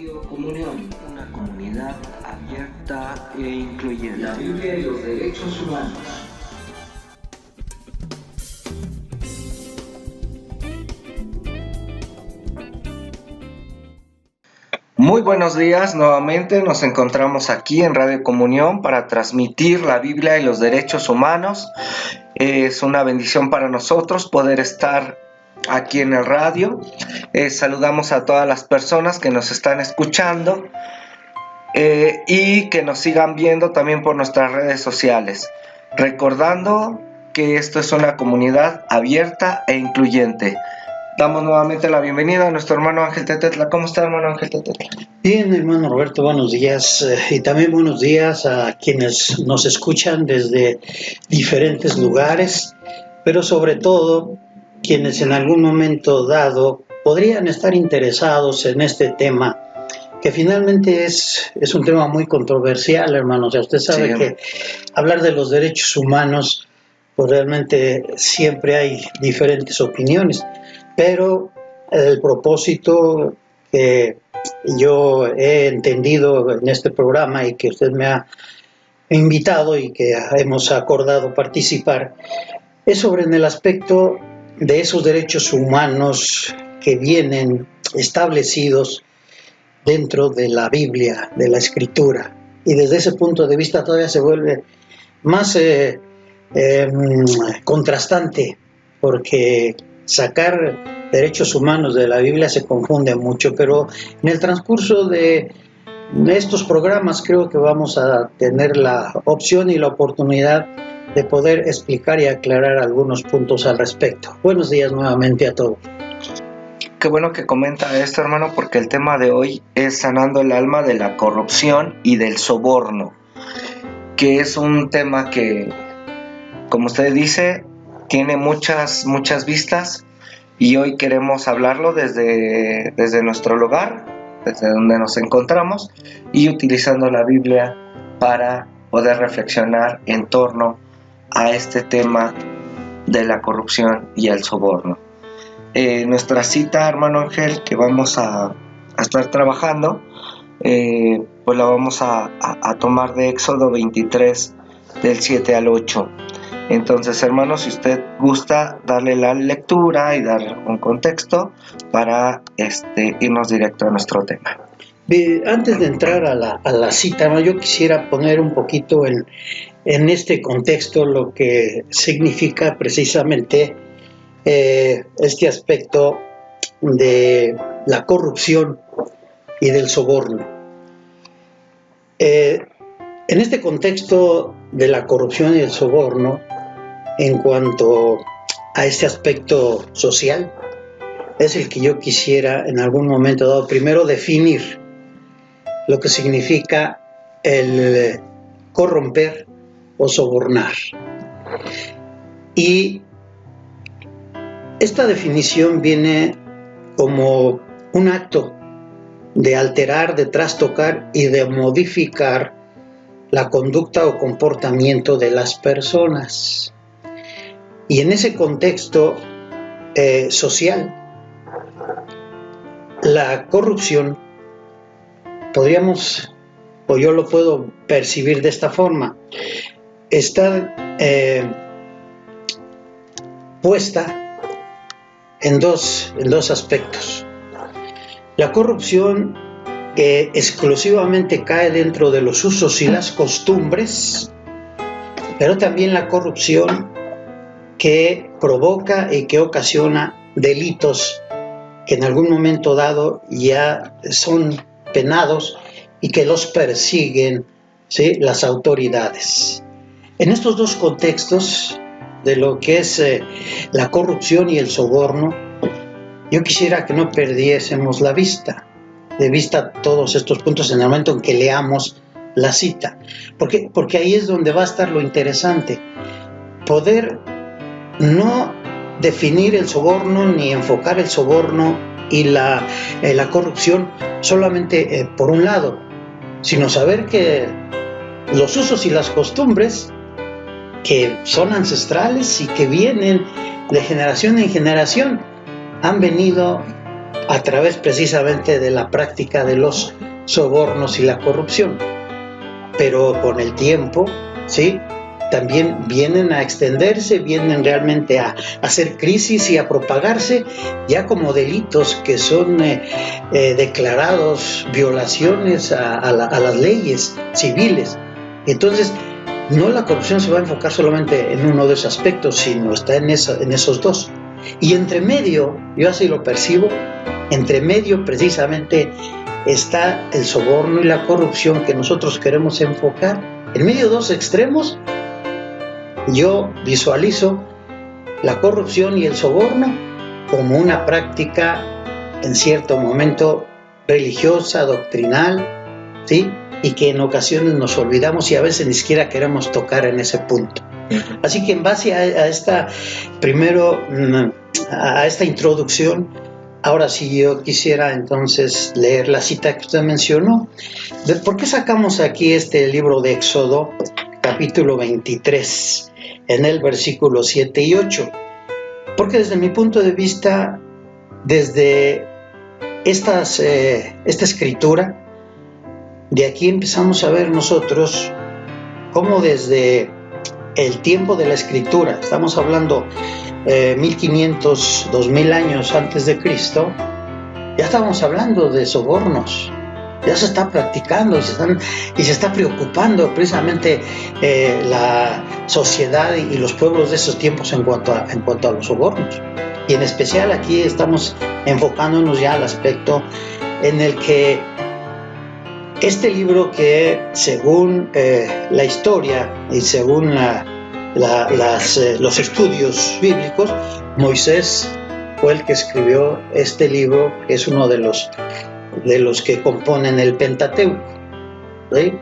Radio Comunión, una comunidad abierta e incluyente. La Biblia y los derechos humanos. Muy buenos días, nuevamente nos encontramos aquí en Radio Comunión para transmitir la Biblia y los derechos humanos. Es una bendición para nosotros poder estar aquí en el radio. Saludamos a todas las personas que nos están escuchando y que nos sigan viendo también por nuestras redes sociales. Recordando que esto es una comunidad abierta e incluyente. Damos nuevamente la bienvenida a nuestro hermano Ángel Tetetla. ¿Cómo está, hermano Ángel Tetetla? Bien, hermano Roberto, buenos días. Y también buenos días a quienes nos escuchan desde diferentes lugares, pero sobre todo quienes en algún momento dado podrían estar interesados en este tema, que finalmente es un tema muy controversial, hermano. O sea, usted sabe Sí. que hablar de los derechos humanos, pues realmente siempre hay diferentes opiniones. Pero el propósito que yo he entendido en este programa y que usted me ha invitado y que hemos acordado participar es sobre en el aspecto de esos derechos humanos que vienen establecidos dentro de la Biblia, de la Escritura. Y desde ese punto de vista todavía se vuelve más contrastante, porque sacar derechos humanos de la Biblia se confunde mucho, pero en el transcurso de estos programas creo que vamos a tener la opción y la oportunidad de poder explicar y aclarar algunos puntos al respecto. Buenos días nuevamente a todos. Qué bueno que comenta esto, hermano, porque el tema de hoy es sanando el alma de la corrupción y del soborno, que es un tema que, como usted dice, tiene muchas vistas, y hoy queremos hablarlo desde nuestro lugar, desde donde nos encontramos, y utilizando la Biblia para poder reflexionar en torno a este tema de la corrupción y el soborno. Nuestra cita, hermano Ángel, que vamos a estar trabajando, pues la vamos a tomar de Éxodo 23, del 7 al 8. Entonces, hermano, si usted gusta darle la lectura y dar un contexto para irnos directo a nuestro tema. Antes de entrar a la cita, ¿no? Yo quisiera poner un poquito en este contexto lo que significa precisamente este aspecto de la corrupción y del soborno. En este contexto de la corrupción y el soborno, en cuanto a este aspecto social, es el que yo quisiera en algún momento dado primero definir lo que significa el corromper o sobornar. Y esta definición viene como un acto de alterar, de trastocar y de modificar la conducta o comportamiento de las personas. Y en ese contexto social, la corrupción, podríamos, o yo lo puedo percibir de esta forma, está puesta en dos aspectos. La corrupción que exclusivamente cae dentro de los usos y las costumbres, pero también la corrupción que provoca y que ocasiona delitos que en algún momento dado ya son penados y que los persiguen, ¿sí?, las autoridades. En estos dos contextos de lo que es la corrupción y el soborno, yo quisiera que no perdiésemos de vista todos estos puntos en el momento en que leamos la cita, porque ahí es donde va a estar lo interesante, poder no definir el soborno ni enfocar el soborno y la corrupción solamente por un lado, sino saber que los usos y las costumbres que son ancestrales y que vienen de generación en generación han venido a través precisamente de la práctica de los sobornos y la corrupción. Pero con el tiempo, ¿sí?, también vienen a extenderse, vienen realmente a hacer crisis y a propagarse ya como delitos que son declarados violaciones a las leyes civiles. Entonces, no, la corrupción se va a enfocar solamente en uno de esos aspectos, sino está en esos dos. Y entre medio, yo así lo percibo, entre medio precisamente está el soborno y la corrupción que nosotros queremos enfocar. En medio de dos extremos, yo visualizo la corrupción y el soborno como una práctica en cierto momento religiosa, doctrinal, ¿sí?, y que en ocasiones nos olvidamos y a veces ni siquiera queremos tocar en ese punto. Así que en base a esta, primero, a esta introducción, ahora sí yo quisiera entonces leer la cita que usted mencionó. ¿Por qué sacamos aquí este libro de Éxodo, capítulo 23, en el versículo 7 y 8? Porque desde mi punto de vista, desde esta escritura, de aquí empezamos a ver nosotros cómo desde el tiempo de la escritura, estamos hablando 1500, 2000 años antes de Cristo, ya estábamos hablando de sobornos, ya se está practicando y se está preocupando precisamente la sociedad y los pueblos de esos tiempos en cuanto a los sobornos. Y en especial aquí estamos enfocándonos ya al aspecto en el que este libro, que según la historia y según los estudios bíblicos, Moisés fue el que escribió este libro, que es uno de los que componen el Pentateuco, ¿sí?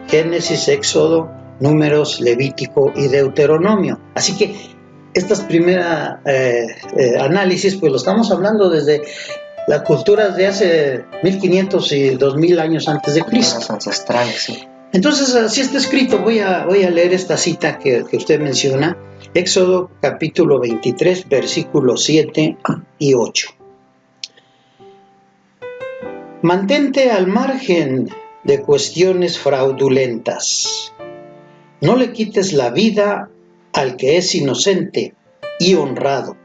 Génesis, Éxodo, Números, Levítico y Deuteronomio. Así que estas primeras análisis, pues lo estamos hablando desde las culturas de hace 1500 y 2000 años antes de Cristo. Los ancestrales, sí. Entonces, así está escrito. Voy a leer esta cita que usted menciona, Éxodo capítulo 23, versículos 7 y 8. Mantente al margen de cuestiones fraudulentas. No le quites la vida al que es inocente y honrado,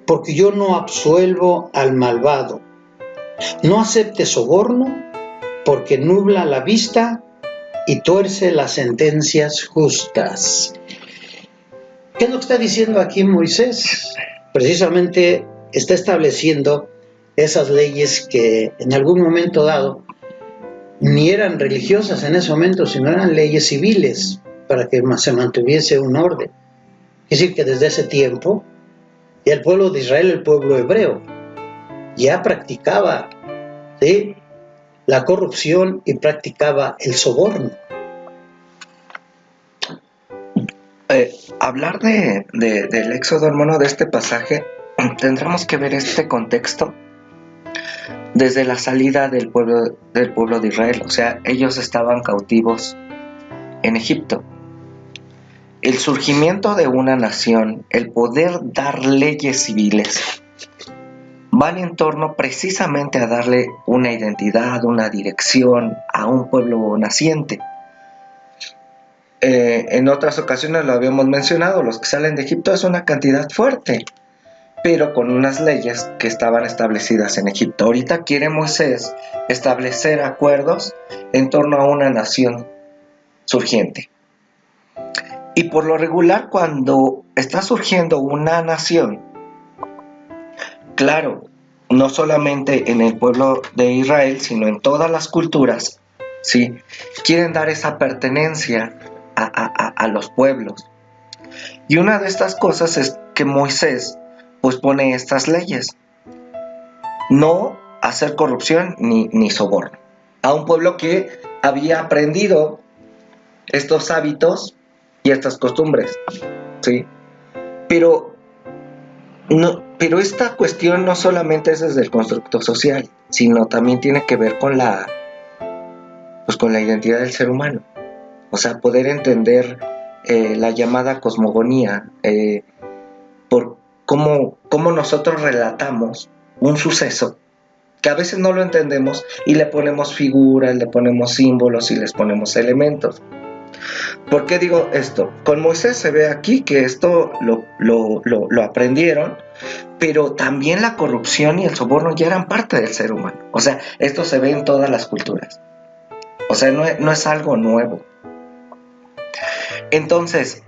porque yo no absuelvo al malvado. No acepte soborno, porque nubla la vista y tuerce las sentencias justas. ¿Qué es lo que está diciendo aquí Moisés? Precisamente está estableciendo esas leyes que en algún momento dado ni eran religiosas en ese momento, sino eran leyes civiles para que se mantuviese un orden. Es decir, que desde ese tiempo ya el pueblo de Israel, el pueblo hebreo, ya practicaba, ¿sí?, la corrupción y practicaba el soborno. Hablar del Éxodo, hermano, de este pasaje, tendremos que ver este contexto desde la salida del pueblo de Israel. O sea, ellos estaban cautivos en Egipto. El surgimiento de una nación, el poder dar leyes civiles, van en torno precisamente a darle una identidad, una dirección a un pueblo naciente. En otras ocasiones lo habíamos mencionado, los que salen de Egipto es una cantidad fuerte, pero con unas leyes que estaban establecidas en Egipto. Ahorita quiere Moisés establecer acuerdos en torno a una nación surgiente. Y por lo regular, cuando está surgiendo una nación, claro, no solamente en el pueblo de Israel, sino en todas las culturas, ¿sí?, quieren dar esa pertenencia a los pueblos. Y una de estas cosas es que Moisés pues pone estas leyes: no hacer corrupción ni soborno, a un pueblo que había aprendido estos hábitos y estas costumbres, ¿sí? Pero esta cuestión no solamente es desde el constructo social, sino también tiene que ver con la identidad del ser humano. O sea, poder entender la llamada cosmogonía, por cómo nosotros relatamos un suceso que a veces no lo entendemos y le ponemos figuras, le ponemos símbolos y les ponemos elementos. ¿Por qué digo esto? Con Moisés se ve aquí que esto lo aprendieron, pero también la corrupción y el soborno ya eran parte del ser humano. O sea, esto se ve en todas las culturas. O sea, no es algo nuevo. Entonces,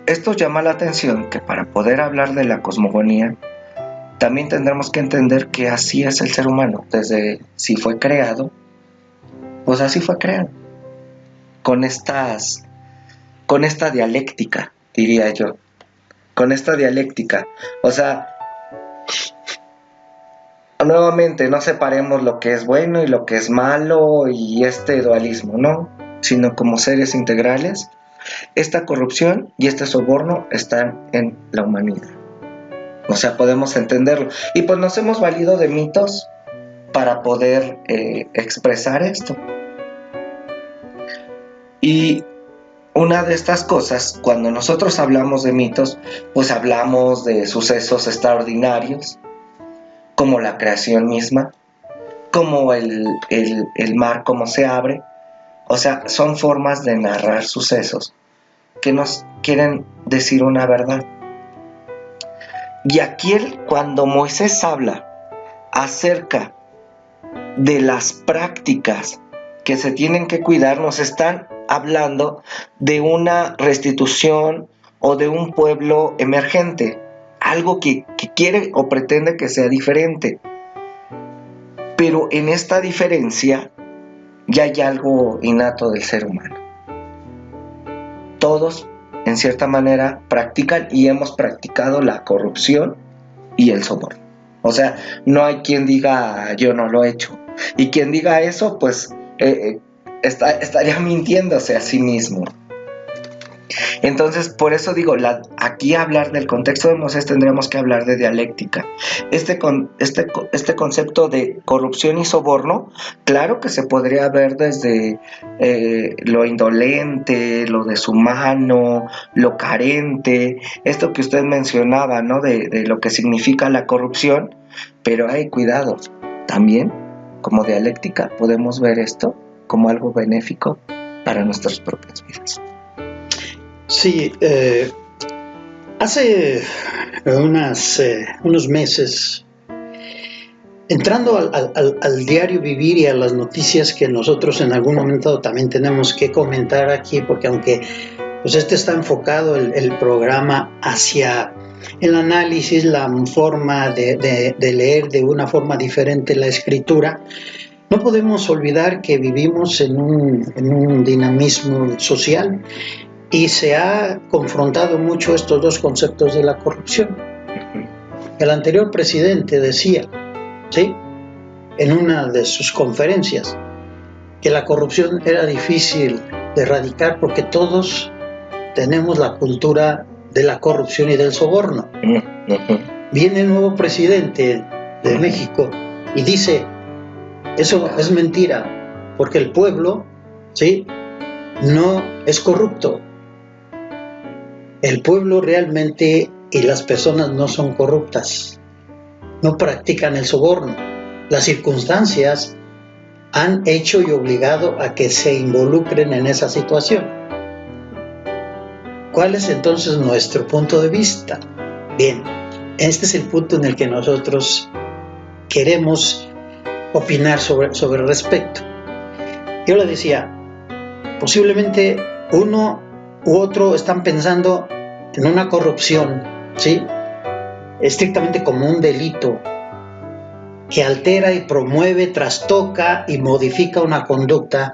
esto llama la atención que para poder hablar de la cosmogonía, también tendremos que entender que así es el ser humano. Desde si fue creado, pues así fue creado. Con esta dialéctica, diría yo. Con esta dialéctica. O sea, nuevamente, no separemos lo que es bueno y lo que es malo y este dualismo, no, sino como seres integrales. Esta corrupción y este soborno están en la humanidad. O sea, podemos entenderlo. Y pues nos hemos valido de mitos para poder expresar esto. Y una de estas cosas, cuando nosotros hablamos de mitos, pues hablamos de sucesos extraordinarios, como la creación misma, como el mar, cómo se abre. O sea, son formas de narrar sucesos que nos quieren decir una verdad. Y aquí cuando Moisés habla acerca de las prácticas que se tienen que cuidar, nos están hablando de una restitución o de un pueblo emergente, algo que quiere o pretende que sea diferente. Pero en esta diferencia ya hay algo innato del ser humano. Todos, en cierta manera, practican y hemos practicado la corrupción y el soborno. O sea, no hay quien diga yo no lo he hecho. Y quien diga eso, pues estaría mintiéndose a sí mismo. Entonces, por eso digo, aquí hablar del contexto de Moisés tendremos que hablar de dialéctica. Este concepto de corrupción y soborno, claro que se podría ver desde lo indolente, lo deshumano, lo carente, esto que usted mencionaba, ¿no? De lo que significa la corrupción, pero hay cuidado, también como dialéctica podemos ver esto como algo benéfico para nuestras propias vidas. Sí, hace unos meses, entrando al diario vivir y a las noticias que nosotros en algún momento también tenemos que comentar aquí, porque aunque pues está enfocado el programa hacia el análisis, la forma de leer de una forma diferente la escritura, no podemos olvidar que vivimos en un dinamismo social. Y se ha confrontado mucho estos dos conceptos de la corrupción. El anterior presidente decía, ¿sí?, en una de sus conferencias, que la corrupción era difícil de erradicar porque todos tenemos la cultura de la corrupción y del soborno. Viene el nuevo presidente de México y dice, eso es mentira, porque el pueblo, ¿sí?, no es corrupto. El pueblo realmente y las personas no son corruptas, no practican el soborno. Las circunstancias han hecho y obligado a que se involucren en esa situación. ¿Cuál es entonces nuestro punto de vista? Bien, este es el punto en el que nosotros queremos opinar sobre el respecto. Yo le decía, posiblemente uno u otro están pensando en una corrupción, ¿sí?, estrictamente como un delito que altera y promueve, trastoca y modifica una conducta,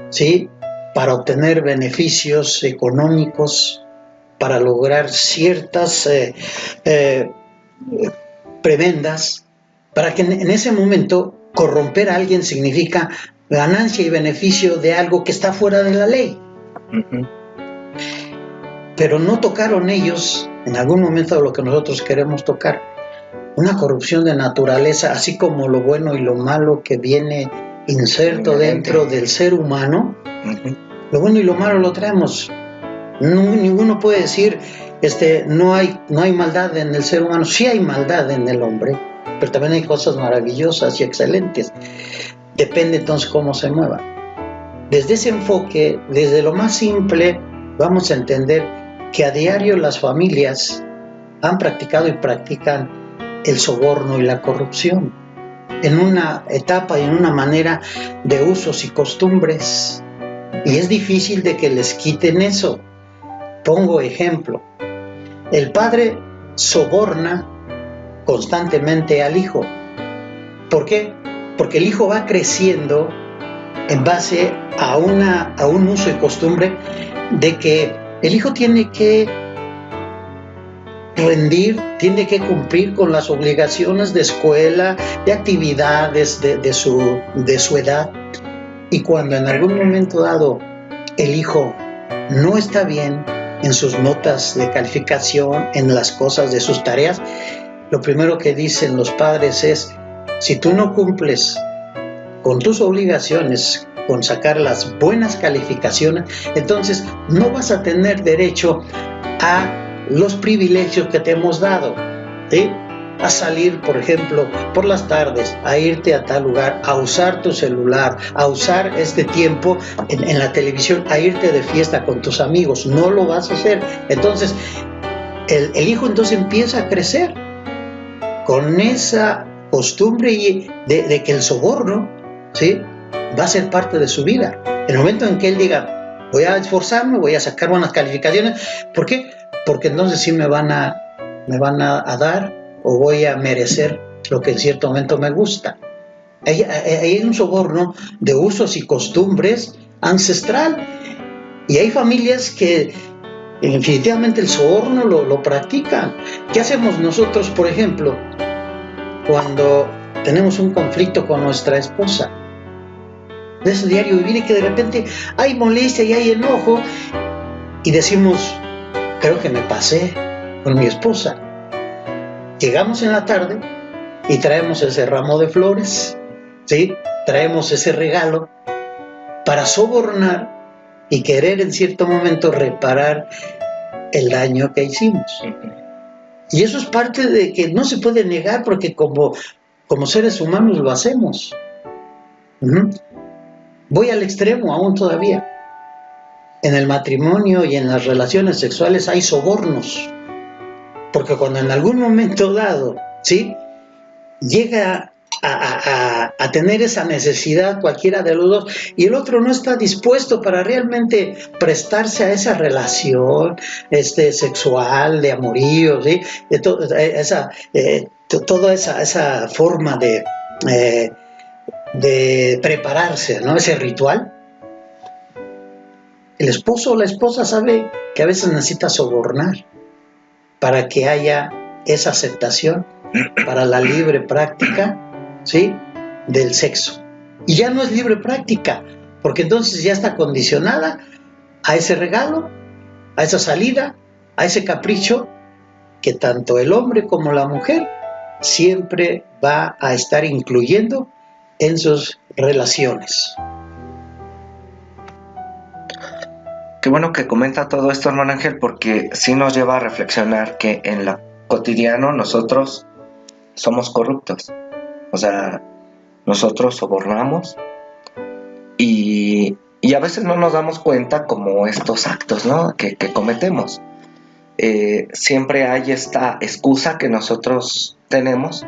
¿sí?, para obtener beneficios económicos, para lograr ciertas prebendas, para que en ese momento corromper a alguien significa ganancia y beneficio de algo que está fuera de la ley. Pero no tocaron ellos, en algún momento, de lo que nosotros queremos tocar, una corrupción de naturaleza, así como lo bueno y lo malo que viene inserto dentro del ser humano. Lo bueno y lo malo lo traemos. Ninguno puede decir, no hay maldad en el ser humano. Sí hay maldad en el hombre, pero también hay cosas maravillosas y excelentes. Depende entonces cómo se mueva. Desde ese enfoque, desde lo más simple, vamos a entender que a diario las familias han practicado y practican el soborno y la corrupción en una etapa y en una manera de usos y costumbres, y es difícil de que les quiten eso. Pongo ejemplo: el padre soborna constantemente al hijo. ¿Por qué? Porque el hijo va creciendo en base a un uso y costumbre de que el hijo tiene que rendir, tiene que cumplir con las obligaciones de escuela, de actividades de su edad. Y cuando en algún momento dado el hijo no está bien en sus notas de calificación, en las cosas de sus tareas, lo primero que dicen los padres es: si tú no cumples con tus obligaciones, con sacar las buenas calificaciones, entonces no vas a tener derecho a los privilegios que te hemos dado, ¿sí? A salir, por ejemplo, por las tardes, a irte a tal lugar, a usar tu celular, a usar este tiempo en la televisión, a irte de fiesta con tus amigos. No lo vas a hacer. Entonces, el hijo entonces empieza a crecer con esa costumbre de que el soborno, ¿sí?, va a ser parte de su vida. En el momento en que él diga: voy a esforzarme, voy a sacar buenas calificaciones. ¿Por qué? Porque entonces sí me van a dar, o voy a merecer lo que en cierto momento me gusta. Ahí hay un soborno de usos y costumbres ancestral, y hay familias que definitivamente el soborno lo practican. ¿Qué hacemos nosotros, por ejemplo, cuando tenemos un conflicto con nuestra esposa? De ese diario vivir, y que de repente hay molestia y hay enojo, y decimos: creo que me pasé con mi esposa. Llegamos en la tarde y traemos ese ramo de flores, ¿sí? Traemos ese regalo para sobornar y querer en cierto momento reparar el daño que hicimos. Y eso es parte de que no se puede negar, porque como seres humanos lo hacemos. Voy al extremo aún todavía. En el matrimonio y en las relaciones sexuales hay sobornos, porque cuando en algún momento dado, ¿sí?, llega a tener esa necesidad cualquiera de los dos, y el otro no está dispuesto para realmente prestarse a esa relación sexual, de amorío, ¿sí?, de toda esa forma de prepararse, ¿no?, ese ritual, el esposo o la esposa sabe que a veces necesita sobornar para que haya esa aceptación para la libre práctica, ¿sí?, del sexo. Y ya no es libre práctica, porque entonces ya está condicionada a ese regalo, a esa salida, a ese capricho que tanto el hombre como la mujer siempre va a estar incluyendo en sus relaciones. Qué bueno que comenta todo esto, hermano Ángel, porque sí nos lleva a reflexionar que en lo cotidiano nosotros somos corruptos. O sea, nosotros sobornamos y a veces no nos damos cuenta como estos actos, ¿no?, que cometemos. Siempre hay esta excusa que nosotros tenemos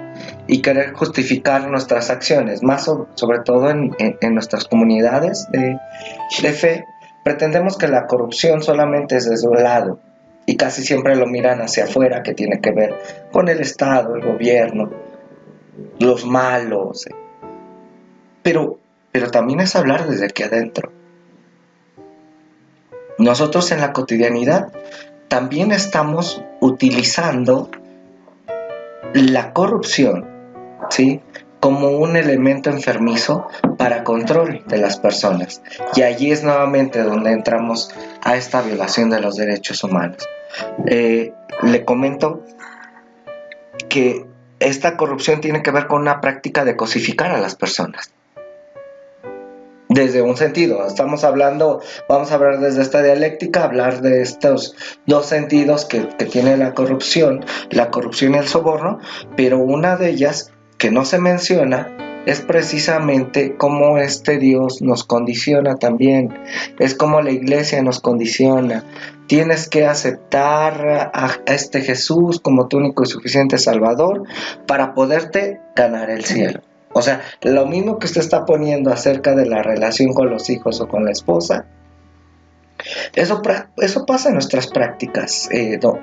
y querer justificar nuestras acciones, más sobre todo en nuestras comunidades de fe. Pretendemos que la corrupción solamente es desde un lado, y casi siempre lo miran hacia afuera, que tiene que ver con el Estado, el gobierno, los malos. Pero también es hablar desde aquí adentro. Nosotros en la cotidianidad también estamos utilizando la corrupción, ¿sí?, como un elemento enfermizo para control de las personas. Y allí es nuevamente donde entramos a esta violación de los derechos humanos. Le comento que esta corrupción tiene que ver con una práctica de cosificar a las personas. desde un sentido. Vamos a hablar desde esta dialéctica, hablar de estos dos sentidos que tiene la corrupción y el soborno, pero una de ellas que no se menciona es precisamente cómo este Dios nos condiciona también, es como la iglesia nos condiciona. Tienes que aceptar a este Jesús como tu único y suficiente Salvador para poderte ganar el cielo. O sea, lo mismo que usted está poniendo acerca de la relación con los hijos o con la esposa, eso pasa en nuestras prácticas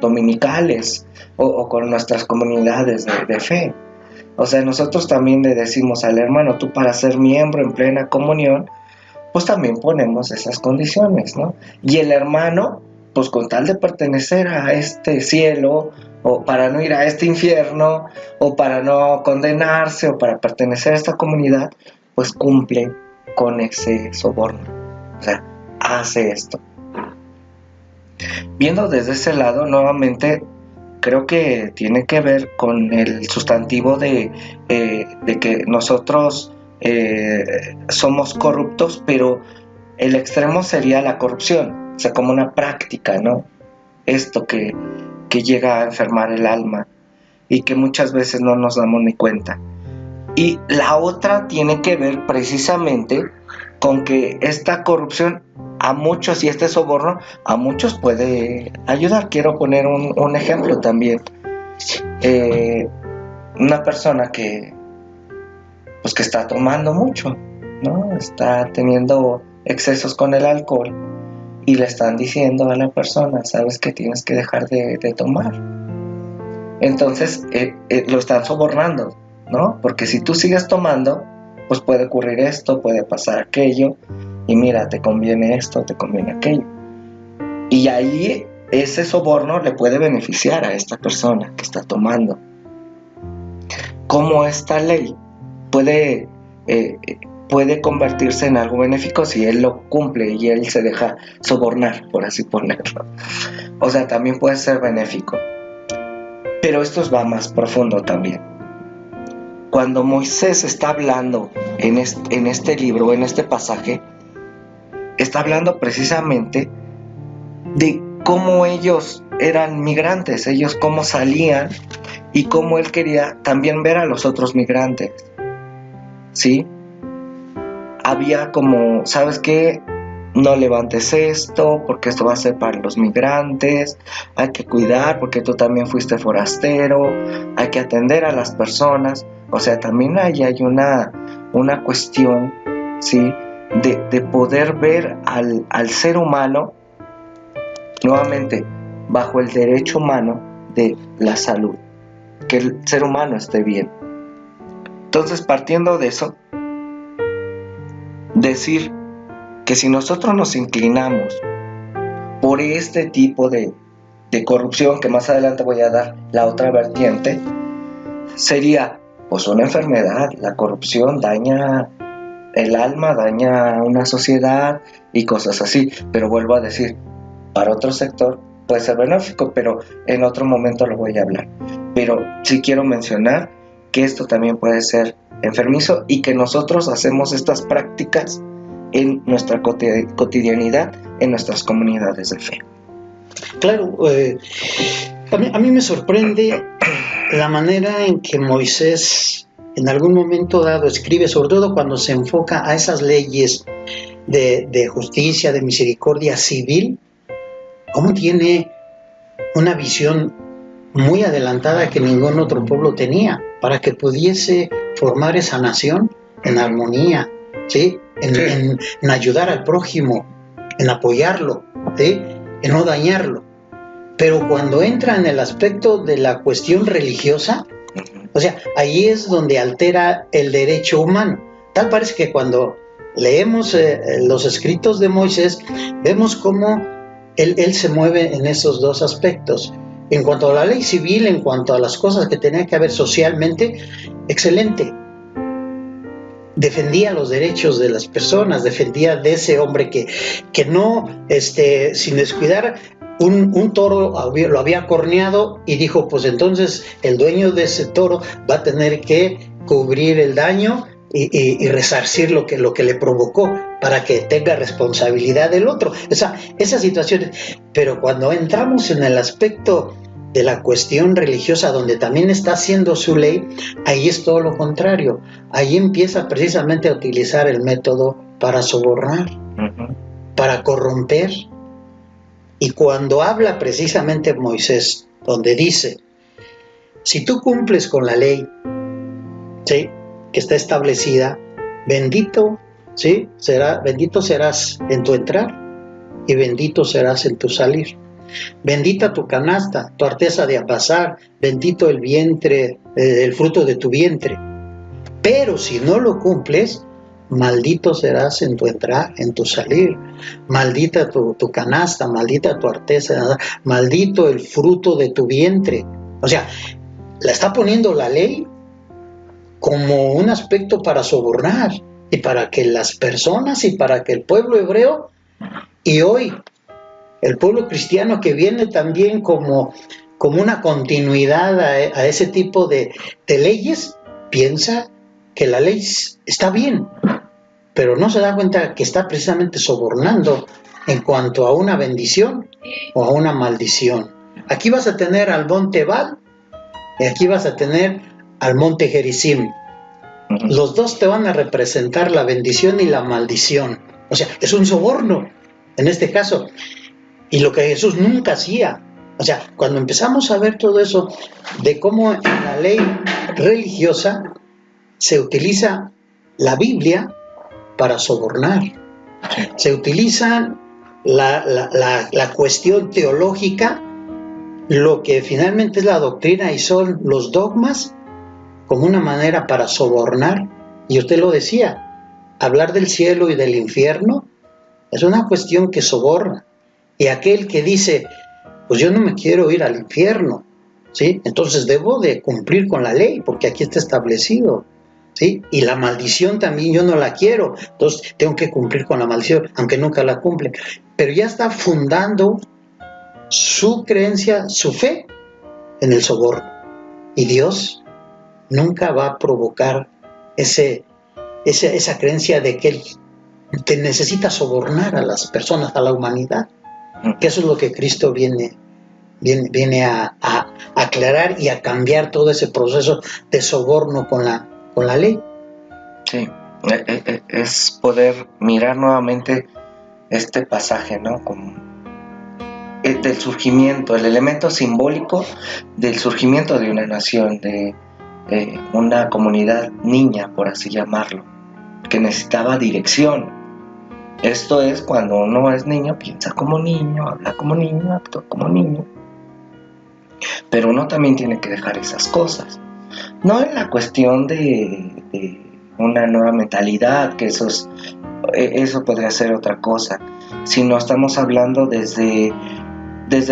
dominicales o con nuestras comunidades de fe. O sea, nosotros también le decimos al hermano, tú para ser miembro en plena comunión, pues también ponemos esas condiciones, ¿no? Y el hermano, pues con tal de pertenecer a este cielo, o para no ir a este infierno, o para no condenarse, o para pertenecer a esta comunidad, pues cumple con ese soborno. O sea, hace esto. Viendo desde ese lado, nuevamente, creo que tiene que ver con el sustantivo de que nosotros somos corruptos, pero el extremo sería la corrupción, o sea, como una práctica, ¿no? Esto que llega a enfermar el alma y que muchas veces no nos damos ni cuenta. Y la otra tiene que ver precisamente con que esta corrupción a muchos, y este soborno a muchos puede ayudar. Quiero poner un ejemplo también. Una persona que está tomando mucho, ¿no? Está teniendo excesos con el alcohol y le están diciendo a la persona, sabes que tienes que dejar de tomar. Entonces lo están sobornando, ¿no? Porque si tú sigues tomando, pues puede ocurrir esto, puede pasar aquello, y mira, te conviene esto, te conviene aquello. Y ahí ese soborno le puede beneficiar a esta persona que está tomando. ¿Cómo esta ley puede convertirse en algo benéfico si él lo cumple y él se deja sobornar, por así ponerlo? O sea, también puede ser benéfico. Pero esto va más profundo también. Cuando Moisés está hablando en este libro, en este pasaje, está hablando precisamente de cómo ellos eran migrantes, ellos cómo salían y cómo él quería también ver a los otros migrantes, ¿sí? Había como, ¿sabes qué? No levantes esto, porque esto va a ser para los migrantes, hay que cuidar porque tú también fuiste forastero, hay que atender a las personas. O sea, también hay una cuestión, ¿sí? De poder ver al ser humano, nuevamente, bajo el derecho humano de la salud, que el ser humano esté bien. Entonces, partiendo de eso, decir que si nosotros nos inclinamos por este tipo de corrupción, que más adelante voy a dar la otra vertiente, sería pues una enfermedad. La corrupción daña el alma, daña una sociedad y cosas así. Pero vuelvo a decir, para otro sector puede ser benéfico, pero en otro momento lo voy a hablar. Pero sí quiero mencionar que esto también puede ser enfermizo y que nosotros hacemos estas prácticas en nuestra cotidianidad, en nuestras comunidades de fe. Claro, a mí me sorprende la manera en que Moisés en algún momento dado escribe, sobre todo cuando se enfoca a esas leyes de justicia, de misericordia civil, cómo tiene una visión muy adelantada que ningún otro pueblo tenía, para que pudiese formar esa nación en armonía, ¿sí? En ayudar al prójimo, en apoyarlo, ¿sí? En no dañarlo. Pero cuando entra en el aspecto de la cuestión religiosa, o sea, ahí es donde altera el derecho humano. Tal parece que cuando leemos los escritos de Moisés, vemos cómo él se mueve en esos dos aspectos. En cuanto a la ley civil, en cuanto a las cosas que tenía que haber socialmente, excelente. Defendía los derechos de las personas, defendía de ese hombre que no, sin descuidar, un toro lo había corneado y dijo, pues entonces el dueño de ese toro va a tener que cubrir el daño y resarcir lo que le provocó para que tenga responsabilidad del otro. Esas situaciones. Pero cuando entramos en el aspecto de la cuestión religiosa, donde también está haciendo su ley, ahí es todo lo contrario. Ahí empieza precisamente a utilizar el método para sobornar, para corromper. Y cuando habla precisamente Moisés, donde dice, si tú cumples con la ley, ¿sí?, que está establecida, bendito, ¿sí?, bendito serás en tu entrar y bendito serás en tu salir. Bendita tu canasta, tu arteza de amasar, bendito el vientre, el fruto de tu vientre. Pero si no lo cumples, maldito serás en tu entrar, en tu salir. Maldita tu canasta, maldita tu arteza, maldito el fruto de tu vientre. O sea, la está poniendo la ley como un aspecto para sobornar y para que las personas y para que el pueblo hebreo, y hoy el pueblo cristiano que viene también como una continuidad a ese tipo de leyes, piensa que la ley está bien, pero no se da cuenta que está precisamente sobornando en cuanto a una bendición o a una maldición. Aquí vas a tener al monte Ebal y aquí vas a tener al monte Gerizim. Los dos te van a representar la bendición y la maldición. O sea, es un soborno en este caso. Y lo que Jesús nunca hacía. O sea, cuando empezamos a ver todo eso, de cómo en la ley religiosa se utiliza la Biblia para sobornar. Se utiliza la cuestión teológica, lo que finalmente es la doctrina y son los dogmas, como una manera para sobornar. Y usted lo decía, hablar del cielo y del infierno es una cuestión que soborna. Y aquel que dice, pues yo no me quiero ir al infierno, ¿sí?, entonces debo de cumplir con la ley, porque aquí está establecido, ¿sí?, y la maldición también yo no la quiero, entonces tengo que cumplir con la maldición, aunque nunca la cumple. Pero ya está fundando su creencia, su fe en el soborno. Y Dios nunca va a provocar esa creencia de que Él te necesita sobornar a las personas, a la humanidad. Que eso es lo que Cristo viene a aclarar y a cambiar todo ese proceso de soborno con la ley. Sí, es poder mirar nuevamente este pasaje, ¿no?, como del surgimiento, el elemento simbólico del surgimiento de una nación, de una comunidad niña, por así llamarlo, que necesitaba dirección. Esto es cuando uno es niño, piensa como niño, habla como niño, actúa como niño. Pero uno también tiene que dejar esas cosas. No es la cuestión de una nueva mentalidad, que eso podría ser otra cosa, sino estamos hablando desde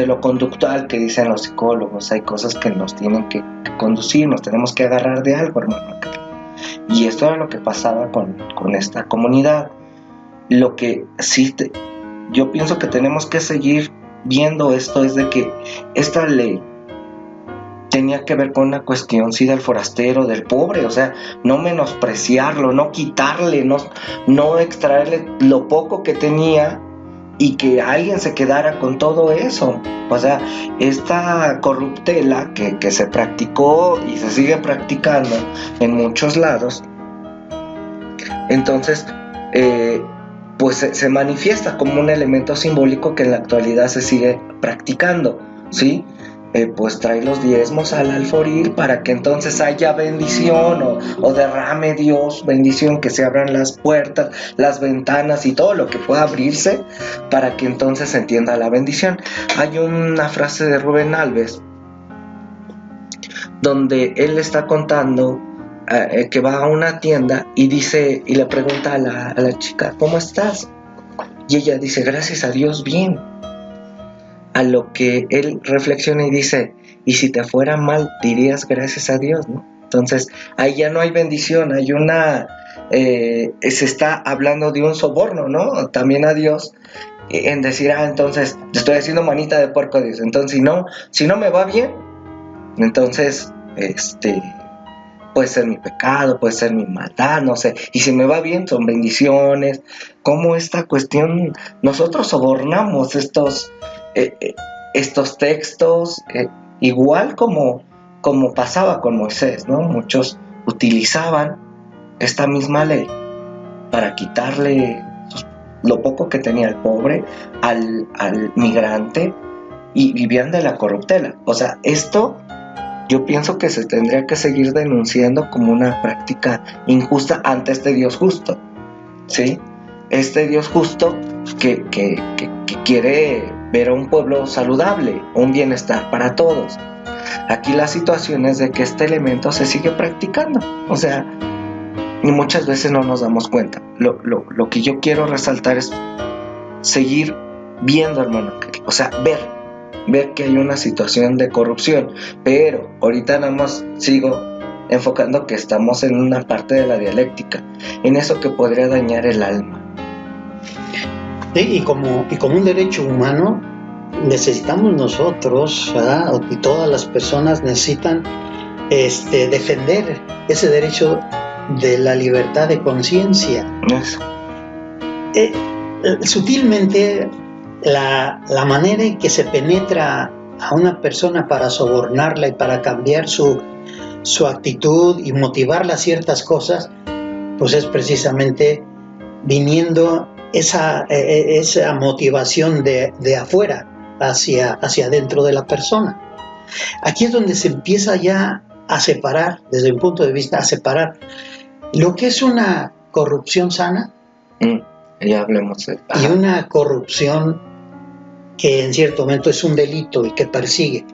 lo conductual que dicen los psicólogos. Hay cosas que nos tienen que conducir, nos tenemos que agarrar de algo, hermano. Y esto era lo que pasaba con esta comunidad. Lo que sí yo pienso que tenemos que seguir viendo esto es de que esta ley tenía que ver con una cuestión, sí, del forastero, del pobre. O sea, no menospreciarlo, no quitarle, no extraerle lo poco que tenía y que alguien se quedara con todo eso. O sea, esta corruptela que se practicó y se sigue practicando en muchos lados, entonces pues se manifiesta como un elemento simbólico que en la actualidad se sigue practicando, ¿sí? Pues trae los diezmos al alforil para que entonces haya bendición o derrame Dios bendición, que se abran las puertas, las ventanas y todo lo que pueda abrirse para que entonces se entienda la bendición. Hay una frase de Rubén Alves donde él está contando que va a una tienda y dice, y le pregunta a la chica, ¿cómo estás? Y ella dice, gracias a Dios, bien. A lo que él reflexiona y dice, y si te fuera mal, dirías gracias a Dios, ¿no? Entonces, ahí ya no hay bendición, hay se está hablando de un soborno, ¿no? También a Dios, en decir, entonces, te estoy haciendo manita de puerco a Dios. Entonces, si no me va bien, entonces, puede ser mi pecado, puede ser mi maldad, no sé, y si me va bien son bendiciones. Como esta cuestión, nosotros sobornamos estos textos, igual como pasaba con Moisés, ¿no? Muchos utilizaban esta misma ley para quitarle lo poco que tenía el pobre al migrante, y vivían de la corruptela. O sea, esto yo pienso que se tendría que seguir denunciando como una práctica injusta ante este Dios justo, ¿sí? Este Dios justo que quiere ver a un pueblo saludable, un bienestar para todos. Aquí la situación es de que este elemento se sigue practicando, o sea, y muchas veces no nos damos cuenta. Lo que yo quiero resaltar es seguir viendo, hermano, o sea, ver que hay una situación de corrupción, pero ahorita nada más sigo enfocando que estamos en una parte de la dialéctica, en eso que podría dañar el alma. Y como un derecho humano necesitamos nosotros, ¿verdad? Y todas las personas necesitan defender ese derecho de la libertad de conciencia. Eso. Sutilmente la manera en que se penetra a una persona para sobornarla y para cambiar su actitud y motivarla a ciertas cosas, pues es precisamente viniendo esa motivación de afuera hacia adentro de la persona. Aquí es donde se empieza ya a separar, desde mi punto de vista, a separar lo que es una corrupción sana Ya hablemos de... y una corrupción que en cierto momento es un delito y que persigue.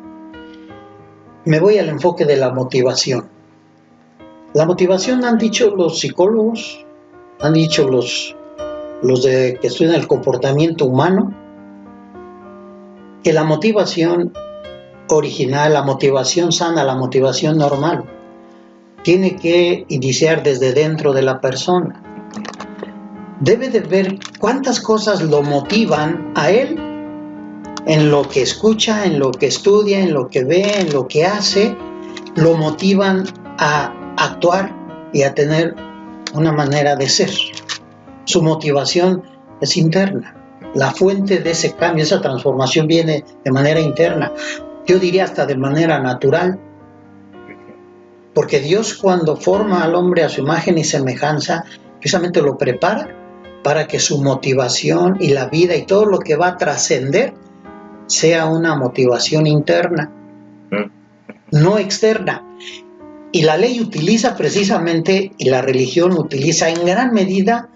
Me voy al enfoque de la motivación. La motivación, han dicho los psicólogos, han dicho los que estudian el comportamiento humano, que la motivación original, la motivación sana, la motivación normal, tiene que iniciar desde dentro de la persona. Debe de ver cuántas cosas lo motivan a él en lo que escucha, en lo que estudia, en lo que ve, en lo que hace, lo motivan a actuar y a tener una manera de ser. Su motivación es interna. La fuente de ese cambio, esa transformación viene de manera interna. Yo diría hasta de manera natural. Porque Dios, cuando forma al hombre a su imagen y semejanza, precisamente lo prepara para que su motivación y la vida y todo lo que va a trascender sea una motivación interna, no externa. Y la ley utiliza precisamente, y la religión utiliza en gran medida,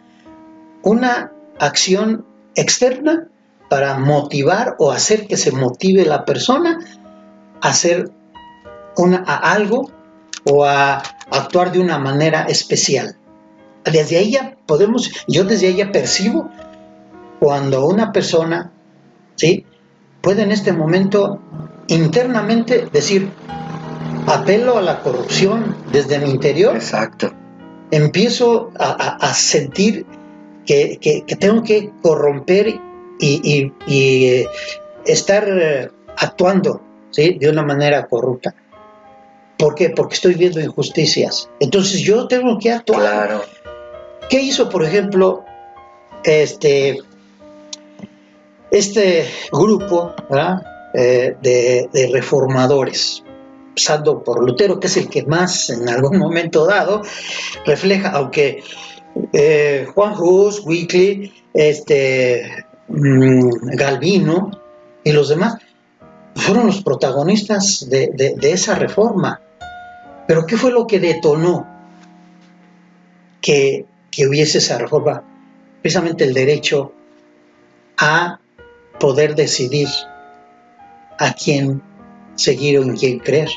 una acción externa para motivar o hacer que se motive la persona a hacer a algo o a actuar de una manera especial. Desde ahí yo desde ahí ya percibo cuando una persona, ¿sí?, puede en este momento internamente decir: apelo a la corrupción desde mi interior. Exacto. Empiezo a sentir que tengo que corromper y estar actuando, ¿sí?, de una manera corrupta. ¿Por qué? Porque estoy viendo injusticias. Entonces yo tengo que actuar. Claro. ¿Qué hizo, por ejemplo, este grupo, ¿verdad?, de reformadores, empezando por Lutero, que es el que más en algún momento dado refleja, aunque Juan Hus, Wycliffe, Galvino y los demás fueron los protagonistas de esa reforma. Pero ¿qué fue lo que detonó que hubiese esa reforma? Precisamente el derecho a poder decidir a quién seguir o en quién creer.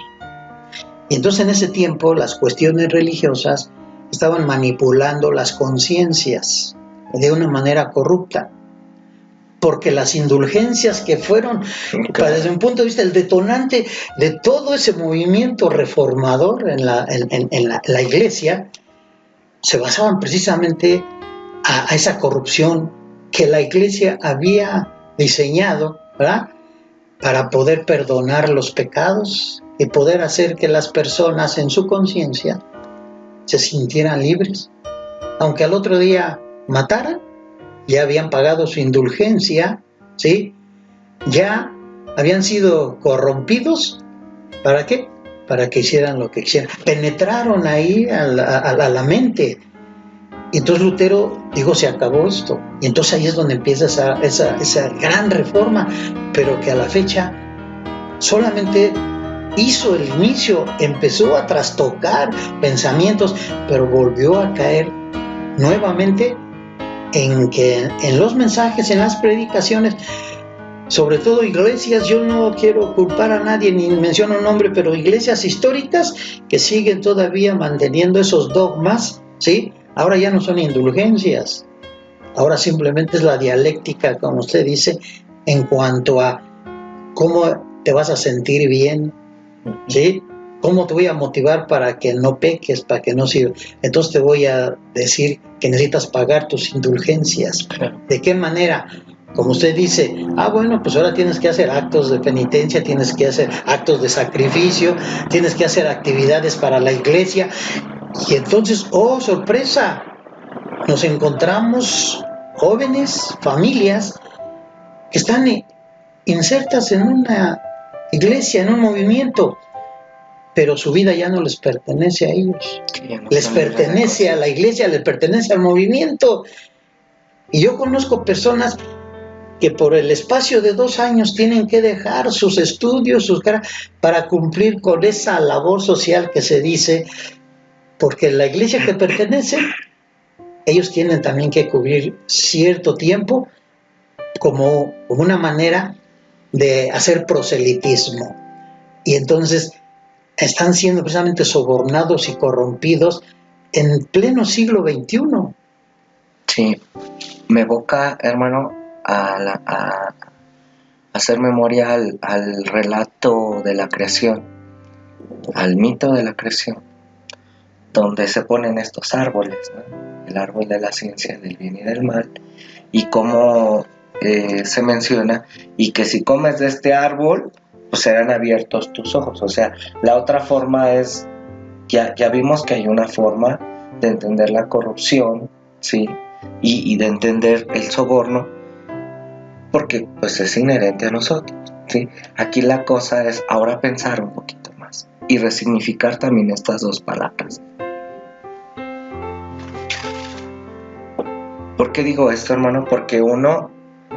Y entonces en ese tiempo las cuestiones religiosas estaban manipulando las conciencias de una manera corrupta, porque las indulgencias que fueron, desde un punto de vista, el detonante de todo ese movimiento reformador en la iglesia, se basaban precisamente a esa corrupción que la iglesia había diseñado, ¿verdad?, para poder perdonar los pecados y poder hacer que las personas en su conciencia se sintieran libres. Aunque al otro día mataran, ya habían pagado su indulgencia, ¿sí? Ya habían sido corrompidos. ¿Para qué? Para que hicieran lo que quisieran. Penetraron ahí a la mente. Y entonces Lutero dijo, se acabó esto. Y entonces ahí es donde empieza esa gran reforma, pero que a la fecha solamente hizo el inicio, empezó a trastocar pensamientos, pero volvió a caer nuevamente en los mensajes, en las predicaciones, sobre todo iglesias. Yo no quiero culpar a nadie ni menciono un nombre, pero iglesias históricas que siguen todavía manteniendo esos dogmas, ¿sí? Ahora ya no son indulgencias, ahora simplemente es la dialéctica, como usted dice, en cuanto a cómo te vas a sentir bien, ¿sí? ¿Cómo te voy a motivar para que no peques, para que no sirvas? Entonces te voy a decir que necesitas pagar tus indulgencias. ¿De qué manera? Como usted dice, bueno, pues ahora tienes que hacer actos de penitencia, tienes que hacer actos de sacrificio, tienes que hacer actividades para la iglesia. Y entonces, ¡oh, sorpresa! Nos encontramos jóvenes, familias, que están insertas en una iglesia, en un movimiento, pero su vida ya no les pertenece a ellos. Les pertenece a la iglesia, les pertenece al movimiento. Y yo conozco personas que por el espacio de 2 años tienen que dejar sus estudios, para cumplir con esa labor social que se dice, porque la iglesia que pertenece, ellos tienen también que cubrir cierto tiempo como una manera de hacer proselitismo. Y entonces están siendo precisamente sobornados y corrompidos en pleno siglo XXI. Sí, me evoca, hermano, a hacer memoria al relato de la creación, al mito de la creación, donde se ponen estos árboles, ¿no? El árbol de la ciencia del bien y del mal, y cómo se menciona, y que si comes de este árbol, pues serán abiertos tus ojos. O sea, la otra forma es, ya vimos que hay una forma de entender la corrupción, ¿sí? Y de entender el soborno, porque pues es inherente a nosotros, ¿sí? Aquí la cosa es ahora pensar un poquito más y resignificar también estas dos palabras. ¿Por qué digo esto, hermano? Porque uno,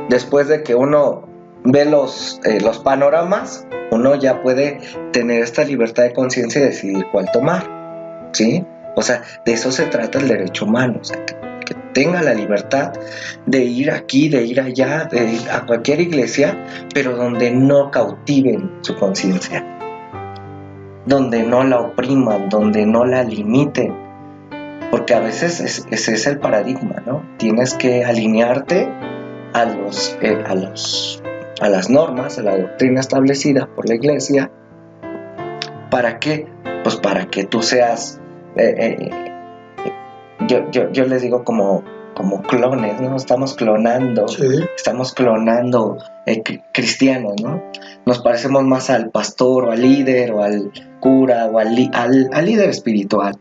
después de que uno ve los panoramas, uno ya puede tener esta libertad de conciencia y decidir cuál tomar, ¿sí? O sea, de eso se trata el derecho humano, o sea, que tenga la libertad de ir aquí, de ir allá, de ir a cualquier iglesia, pero donde no cautiven su conciencia, donde no la opriman, donde no la limiten, porque a veces ese es el paradigma, ¿no? Tienes que alinearte a las normas, a la doctrina establecida por la iglesia. ¿Para qué? Pues para que tú seas, yo les digo como clones, ¿no? Estamos clonando, Sí. Estamos clonando cristianos, ¿no? Nos parecemos más al pastor o al líder o al cura o al líder espiritual.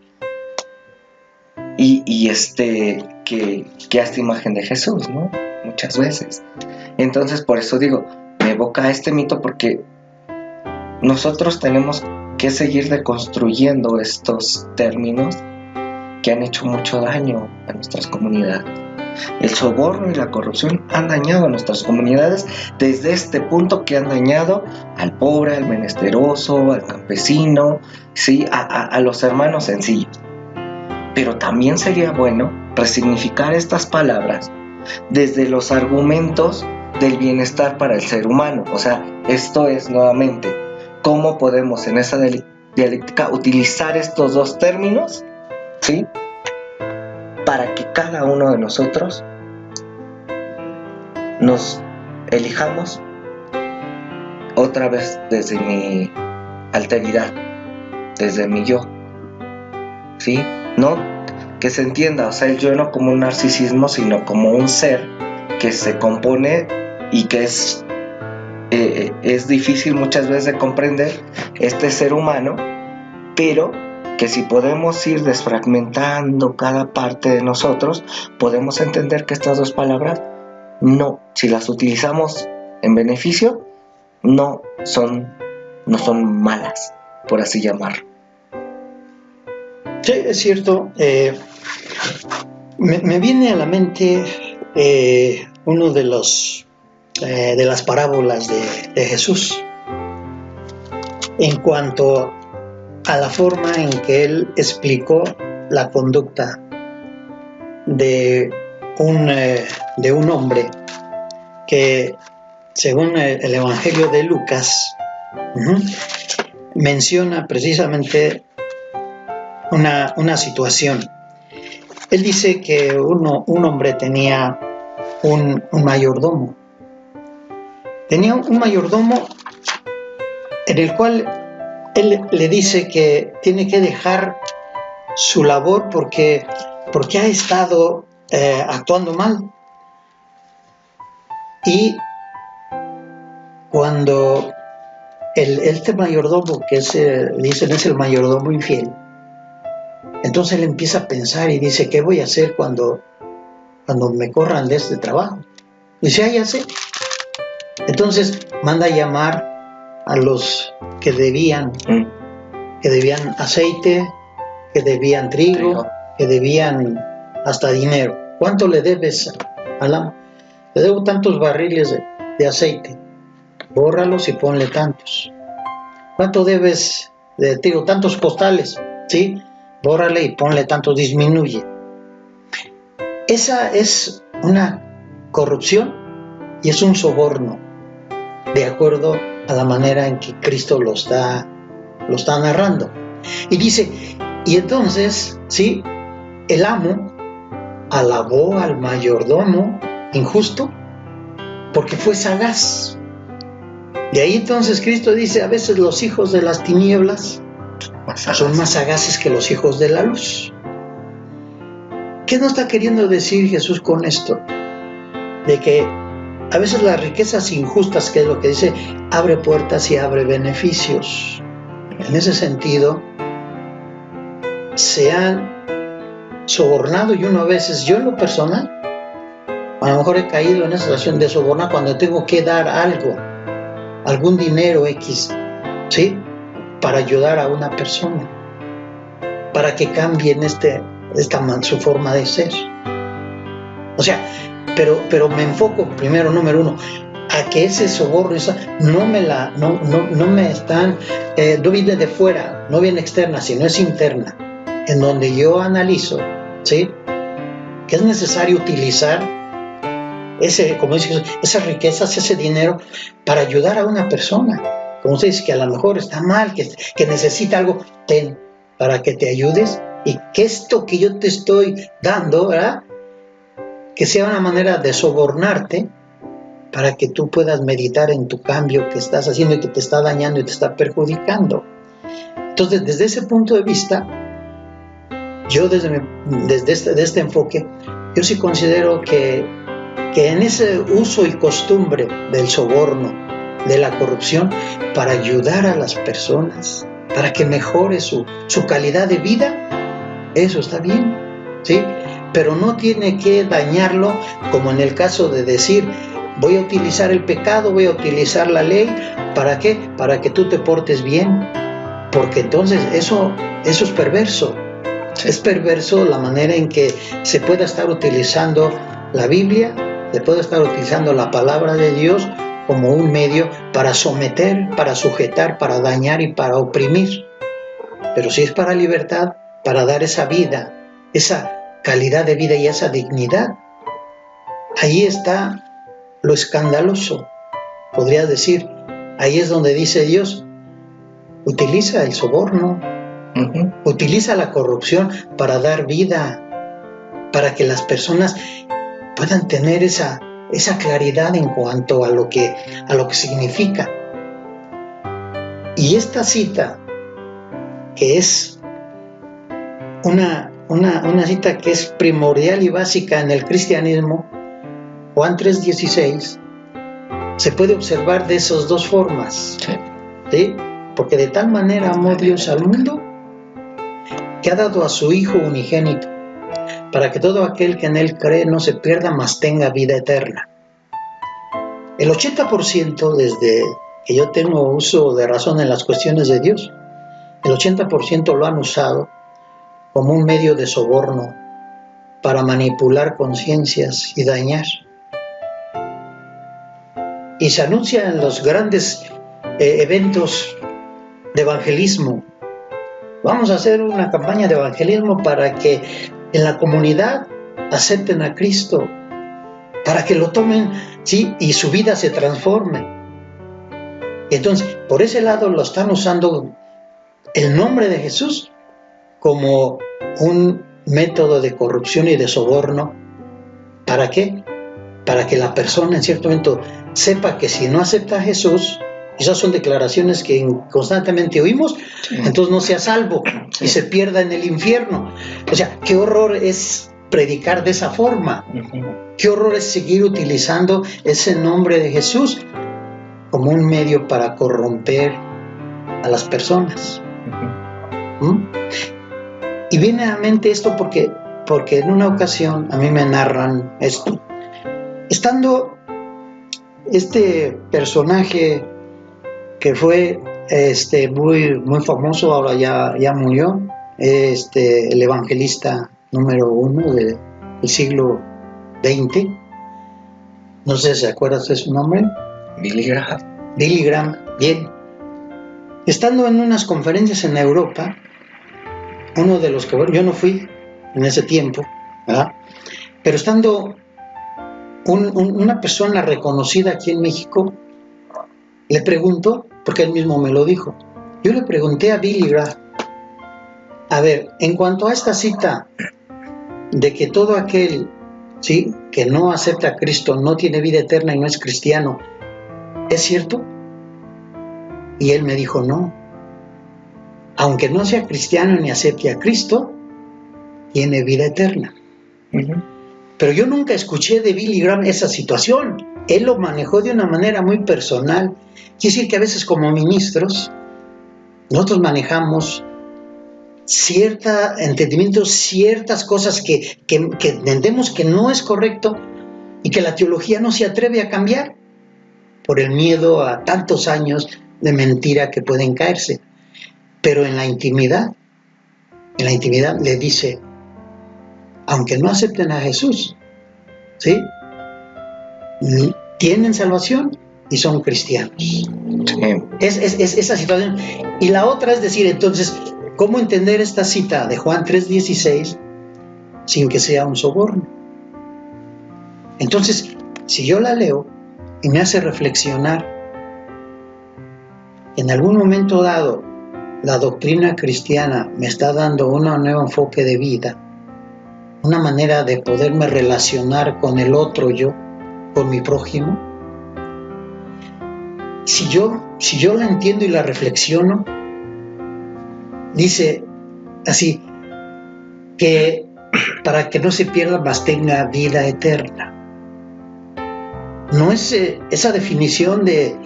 Y que a esta imagen de Jesús, ¿no? Muchas veces. Entonces, por eso digo, me evoca este mito, porque nosotros tenemos que seguir deconstruyendo estos términos que han hecho mucho daño a nuestras comunidades. El soborno y la corrupción han dañado a nuestras comunidades desde este punto, que han dañado al pobre, al menesteroso, al campesino, ¿sí? a los hermanos sencillos. Pero también sería bueno resignificar estas palabras desde los argumentos del bienestar para el ser humano. O sea, esto es nuevamente cómo podemos en esa dialéctica utilizar estos dos términos, ¿sí? Para que cada uno de nosotros nos elijamos otra vez desde mi alteridad, desde mi yo, ¿sí? No que se entienda, o sea, el yo no como un narcisismo, sino como un ser que se compone y que es difícil muchas veces de comprender, este ser humano, pero que si podemos ir desfragmentando cada parte de nosotros, podemos entender que estas dos palabras no, si las utilizamos en beneficio, no son malas, por así llamarlo. Sí, es cierto. Me viene a la mente uno de las parábolas de Jesús en cuanto a la forma en que él explicó la conducta de un hombre que, según el Evangelio de Lucas, menciona precisamente una situación. Él dice que un hombre tenía un mayordomo. Tenía un mayordomo en el cual él le dice que tiene que dejar su labor porque ha estado actuando mal. Y cuando este mayordomo, que dicen es el mayordomo infiel, entonces él empieza a pensar y dice, ¿qué voy a hacer cuando me corran de este trabajo? Dice, ya sé. Entonces manda a llamar a los que debían aceite, que debían trigo, que debían hasta dinero. ¿Cuánto le debes al amo? Le debo tantos barriles de aceite. Bórralos y ponle tantos. ¿Cuánto debes de trigo? Tantos costales, ¿sí? Bórrale y ponle tantos, disminuye. Esa es una corrupción y es un soborno, de acuerdo a la manera en que Cristo lo está narrando. Y dice, y entonces, ¿sí? El amo alabó al mayordomo injusto porque fue sagaz. De ahí entonces Cristo dice, a veces los hijos de las tinieblas son más sagaces que los hijos de la luz. ¿Qué nos está queriendo decir Jesús con esto? De que a veces las riquezas injustas, que es lo que dice, abre puertas y abre beneficios. En ese sentido, se han sobornado, y uno a veces, yo en lo personal, a lo mejor he caído en esa situación de sobornar cuando tengo que dar algo, algún dinero X, ¿sí? Para ayudar a una persona, para que cambie su forma de ser. O sea, pero me enfoco primero, número uno, a que ese soborno no viene de fuera, no viene externa, sino es interna, en donde yo analizo, ¿sí? Que es necesario utilizar esas riquezas, ese dinero, para ayudar a una persona. Como usted dice, que a lo mejor está mal, que necesita algo, ten, para que te ayudes, y que esto que yo te estoy dando, ¿verdad?, que sea una manera de sobornarte para que tú puedas meditar en tu cambio que estás haciendo y que te está dañando y te está perjudicando. Entonces, desde ese punto de vista, yo desde este enfoque, yo sí considero que en ese uso y costumbre del soborno, de la corrupción, para ayudar a las personas, para que mejore su calidad de vida, eso está bien, ¿sí? Pero no tiene que dañarlo, como en el caso de decir, voy a utilizar el pecado, voy a utilizar la ley, ¿para qué? Para que tú te portes bien, porque entonces eso es perverso. Es perverso la manera en que se pueda estar utilizando la Biblia, se puede estar utilizando la palabra de Dios como un medio para someter, para sujetar, para dañar y para oprimir. Pero si es para libertad, para dar esa vida, esa calidad de vida y esa dignidad, ahí está lo escandaloso. Podrías decir, ahí es donde dice Dios, utiliza el soborno, utiliza la corrupción para dar vida, para que las personas puedan tener esa claridad en cuanto a lo que significa. Y esta cita, que es una cita que es primordial y básica en el cristianismo, Juan 3:16, se puede observar de esas dos formas, ¿sí? Porque de tal manera amó Dios al mundo que ha dado a su Hijo unigénito, para que todo aquel que en Él cree no se pierda, mas tenga vida eterna. El 80%, desde que yo tengo uso de razón en las cuestiones de Dios, el 80% lo han usado como un medio de soborno para manipular conciencias y dañar. Y se anuncia en los grandes eventos de evangelismo. Vamos a hacer una campaña de evangelismo para que en la comunidad acepten a Cristo, para que lo tomen, ¿sí? Y su vida se transforme. Entonces, por ese lado lo están usando el nombre de Jesús como un método de corrupción y de soborno. ¿Para qué? Para que la persona en cierto momento sepa que si no acepta a Jesús, esas son declaraciones que constantemente oímos, entonces no sea salvo y se pierda en el infierno. O sea, qué horror es predicar de esa forma. Qué horror es seguir utilizando ese nombre de Jesús como un medio para corromper a las personas. Y viene a mente esto porque en una ocasión a mí me narran esto. Estando este personaje que fue muy famoso, ahora ya murió, el evangelista número 1 del siglo XX, no sé si se acuerdas de su nombre. Billy Graham. Billy Graham, bien. Estando en unas conferencias en Europa, uno de los que yo no fui en ese tiempo, ¿verdad? Pero estando una persona reconocida aquí en México, le preguntó, porque él mismo me lo dijo, yo le pregunté a Billy Graham, a ver, en cuanto a esta cita de que todo aquel, ¿sí?, que no acepta a Cristo no tiene vida eterna y no es cristiano, ¿es cierto? Y él me dijo, no. Aunque no sea cristiano ni acepte a Cristo, tiene vida eterna. Pero yo nunca escuché de Billy Graham esa situación. Él lo manejó de una manera muy personal. Quiere decir que a veces como ministros, nosotros manejamos entendimiento, ciertas cosas que entendemos que no es correcto y que la teología no se atreve a cambiar por el miedo a tantos años de mentira que pueden caerse. Pero en la intimidad le dice, aunque no acepten a Jesús, ¿sí?, tienen salvación y son cristianos. Sí. Es esa situación. Y la otra es decir, entonces, ¿cómo entender esta cita de Juan 3:16 sin que sea un soborno? Entonces, si yo la leo y me hace reflexionar, en algún momento dado, la doctrina cristiana me está dando un nuevo enfoque de vida, una manera de poderme relacionar con el otro yo, con mi prójimo. Si yo la entiendo y la reflexiono, dice así, que para que no se pierda, mas tenga vida eterna. No es esa definición de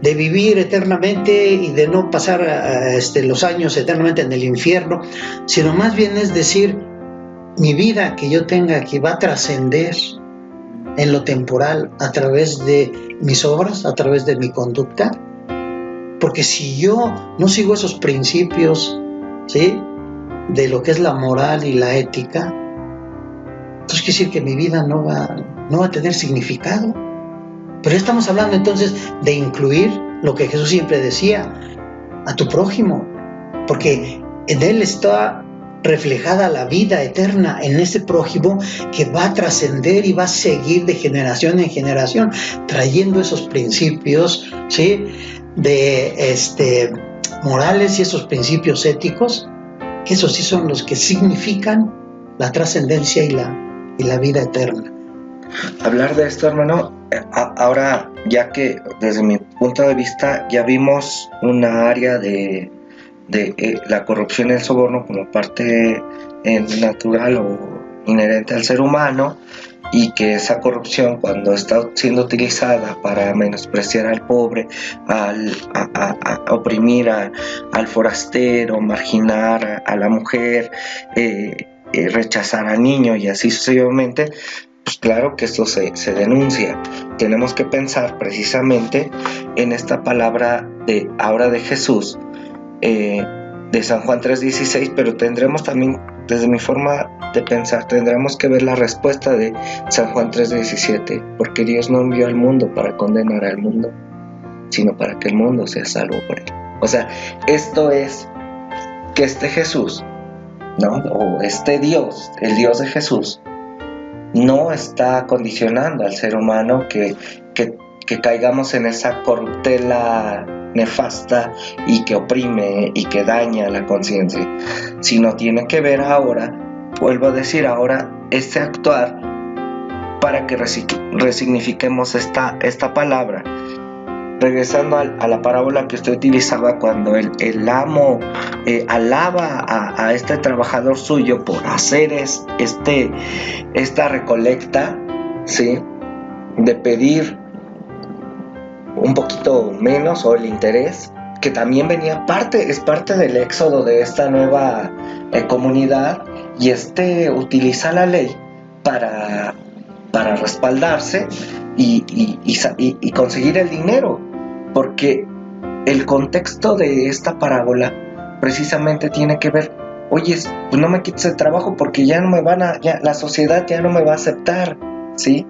vivir eternamente y de no pasar los años eternamente en el infierno, sino más bien es decir, mi vida que yo tenga aquí va a trascender en lo temporal a través de mis obras, a través de mi conducta, porque si yo no sigo esos principios, ¿sí?, de lo que es la moral y la ética, entonces quiere decir que mi vida no va a tener significado. Pero ya estamos hablando entonces de incluir lo que Jesús siempre decía, a tu prójimo, porque en él está reflejada la vida eterna, en ese prójimo que va a trascender y va a seguir de generación en generación, trayendo esos principios, ¿sí?, de morales y esos principios éticos, que esos sí son los que significan la trascendencia y la vida eterna. Hablar de esto, hermano, ahora ya que desde mi punto de vista ya vimos una área de la corrupción y el soborno como parte natural o inherente al ser humano, y que esa corrupción, cuando está siendo utilizada para menospreciar al pobre, a oprimir al forastero, marginar a la mujer, rechazar al niño y así sucesivamente, pues claro que esto se denuncia. Tenemos que pensar precisamente en esta palabra ahora de Jesús, de San Juan 3:16, pero tendremos también, desde mi forma de pensar, tendremos que ver la respuesta de San Juan 3:17, porque Dios no envió al mundo para condenar al mundo, sino para que el mundo sea salvo por él. O sea, esto es que este Jesús, ¿no? O este Dios, el Dios de Jesús, no está condicionando al ser humano que caigamos en esa corruptela nefasta y que oprime y que daña la conciencia, sino tiene que ver ahora, vuelvo a decir ahora, este actuar para que resignifiquemos esta palabra. Regresando a la parábola que usted utilizaba, cuando el amo alaba a este trabajador suyo por hacer esta recolecta, ¿sí?, de pedir un poquito menos, o el interés, que también es parte del éxodo de esta nueva comunidad, y utiliza la ley para respaldarse y conseguir el dinero, porque el contexto de esta parábola precisamente tiene que ver, oye, pues no me quites el trabajo porque ya la sociedad ya no me va a aceptar, ¿sí?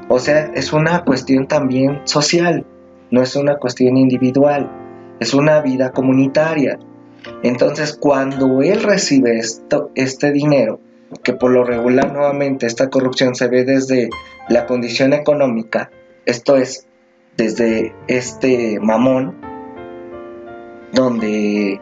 O sea, es una cuestión también social, no es una cuestión individual, es una vida comunitaria. Entonces, cuando él recibe este dinero, que por lo regular nuevamente esta corrupción se ve desde la condición económica, esto es, desde este mamón, donde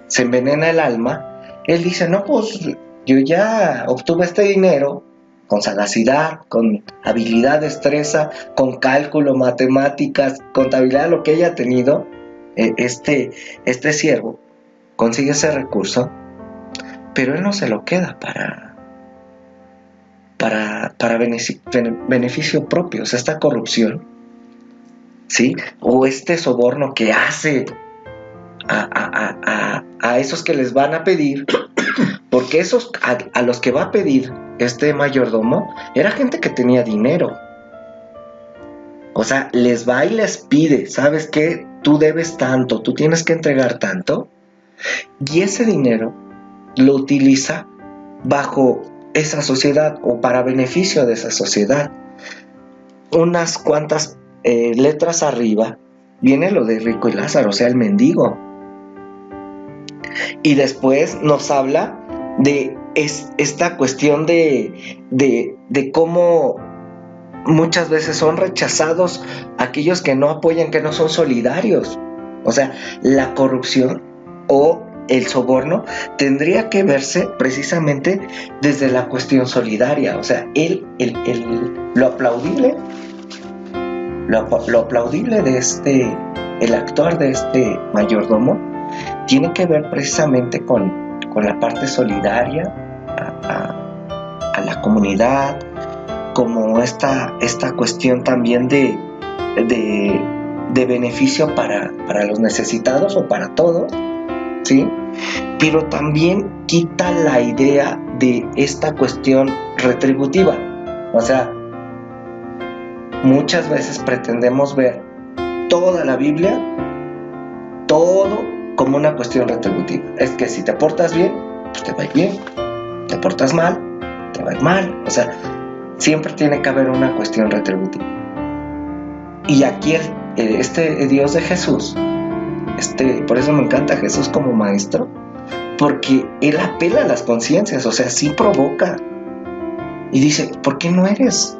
se envenena el alma, él dice, no, pues yo ya obtuve este dinero con sagacidad, con habilidad, destreza, con cálculo, matemáticas, contabilidad, lo que haya tenido este siervo, consigue ese recurso, pero él no se lo queda para beneficio propio. O sea, esta corrupción, ¿sí?, o este soborno que hace a esos que les van a pedir, porque esos a los que va a pedir este mayordomo era gente que tenía dinero. O sea, les va y les pide, ¿sabes qué? Tú debes tanto, tú tienes que entregar tanto, y ese dinero lo utiliza bajo esa sociedad o para beneficio de esa sociedad. Unas cuantas letras arriba viene lo de Rico y Lázaro, o sea, el mendigo. Y después nos habla de esta cuestión de cómo muchas veces son rechazados aquellos que no apoyan, que no son solidarios. O sea, la corrupción o el soborno tendría que verse precisamente desde la cuestión solidaria. O sea, lo aplaudible de el actuar de este mayordomo tiene que ver precisamente con la parte solidaria a la comunidad, como esta cuestión también de beneficio para los necesitados o para todos, ¿sí? Pero también quita la idea de esta cuestión retributiva. O sea, muchas veces pretendemos ver toda la Biblia, todo como una cuestión retributiva. Es que si te portas bien, pues te va a ir bien. Te portas mal, te va a ir mal. O sea, siempre tiene que haber una cuestión retributiva. Y aquí este Dios de Jesús, por eso me encanta Jesús como maestro, porque él apela a las conciencias, o sea, sí provoca. Y dice, ¿por qué no eres?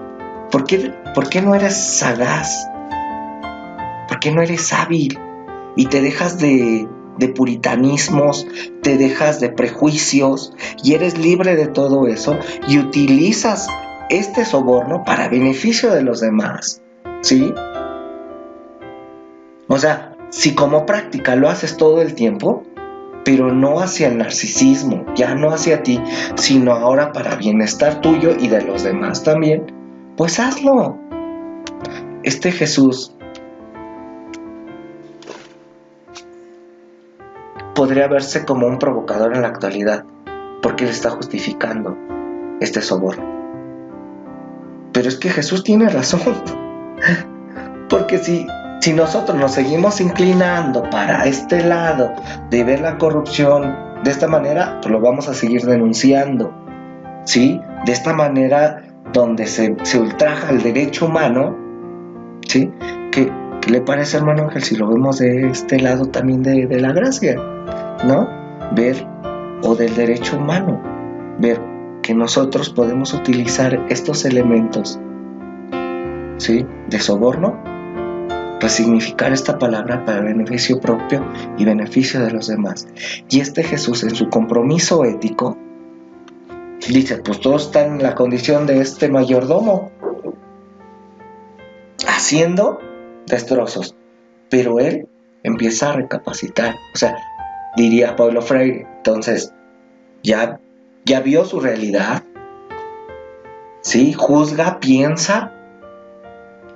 ¿Por qué no eres sagaz? ¿Por qué no eres hábil? Y te dejas de puritanismos, te dejas de prejuicios y eres libre de todo eso y utilizas este soborno para beneficio de los demás, ¿sí? O sea, si como práctica lo haces todo el tiempo, pero no hacia el narcisismo, ya no hacia ti, sino ahora para bienestar tuyo y de los demás también, pues hazlo. Este Jesús podría verse como un provocador en la actualidad, porque él está justificando este soborno. Pero es que Jesús tiene razón, porque si nosotros nos seguimos inclinando para este lado de ver la corrupción de esta manera, pues lo vamos a seguir denunciando, ¿sí? De esta manera donde se ultraja el derecho humano, ¿sí? ¿Qué le parece, hermano Ángel, si lo vemos de este lado también de la gracia, ¿no? Ver, o del derecho humano, ver que nosotros podemos utilizar estos elementos, ¿sí? De soborno, resignificar esta palabra para beneficio propio y beneficio de los demás. Y este Jesús, en su compromiso ético, dice, pues todos están en la condición de este mayordomo, haciendo destrozos, pero él empieza a recapacitar. O sea, diría Paulo Freire, entonces ya vio su realidad, ¿sí? Juzga, piensa,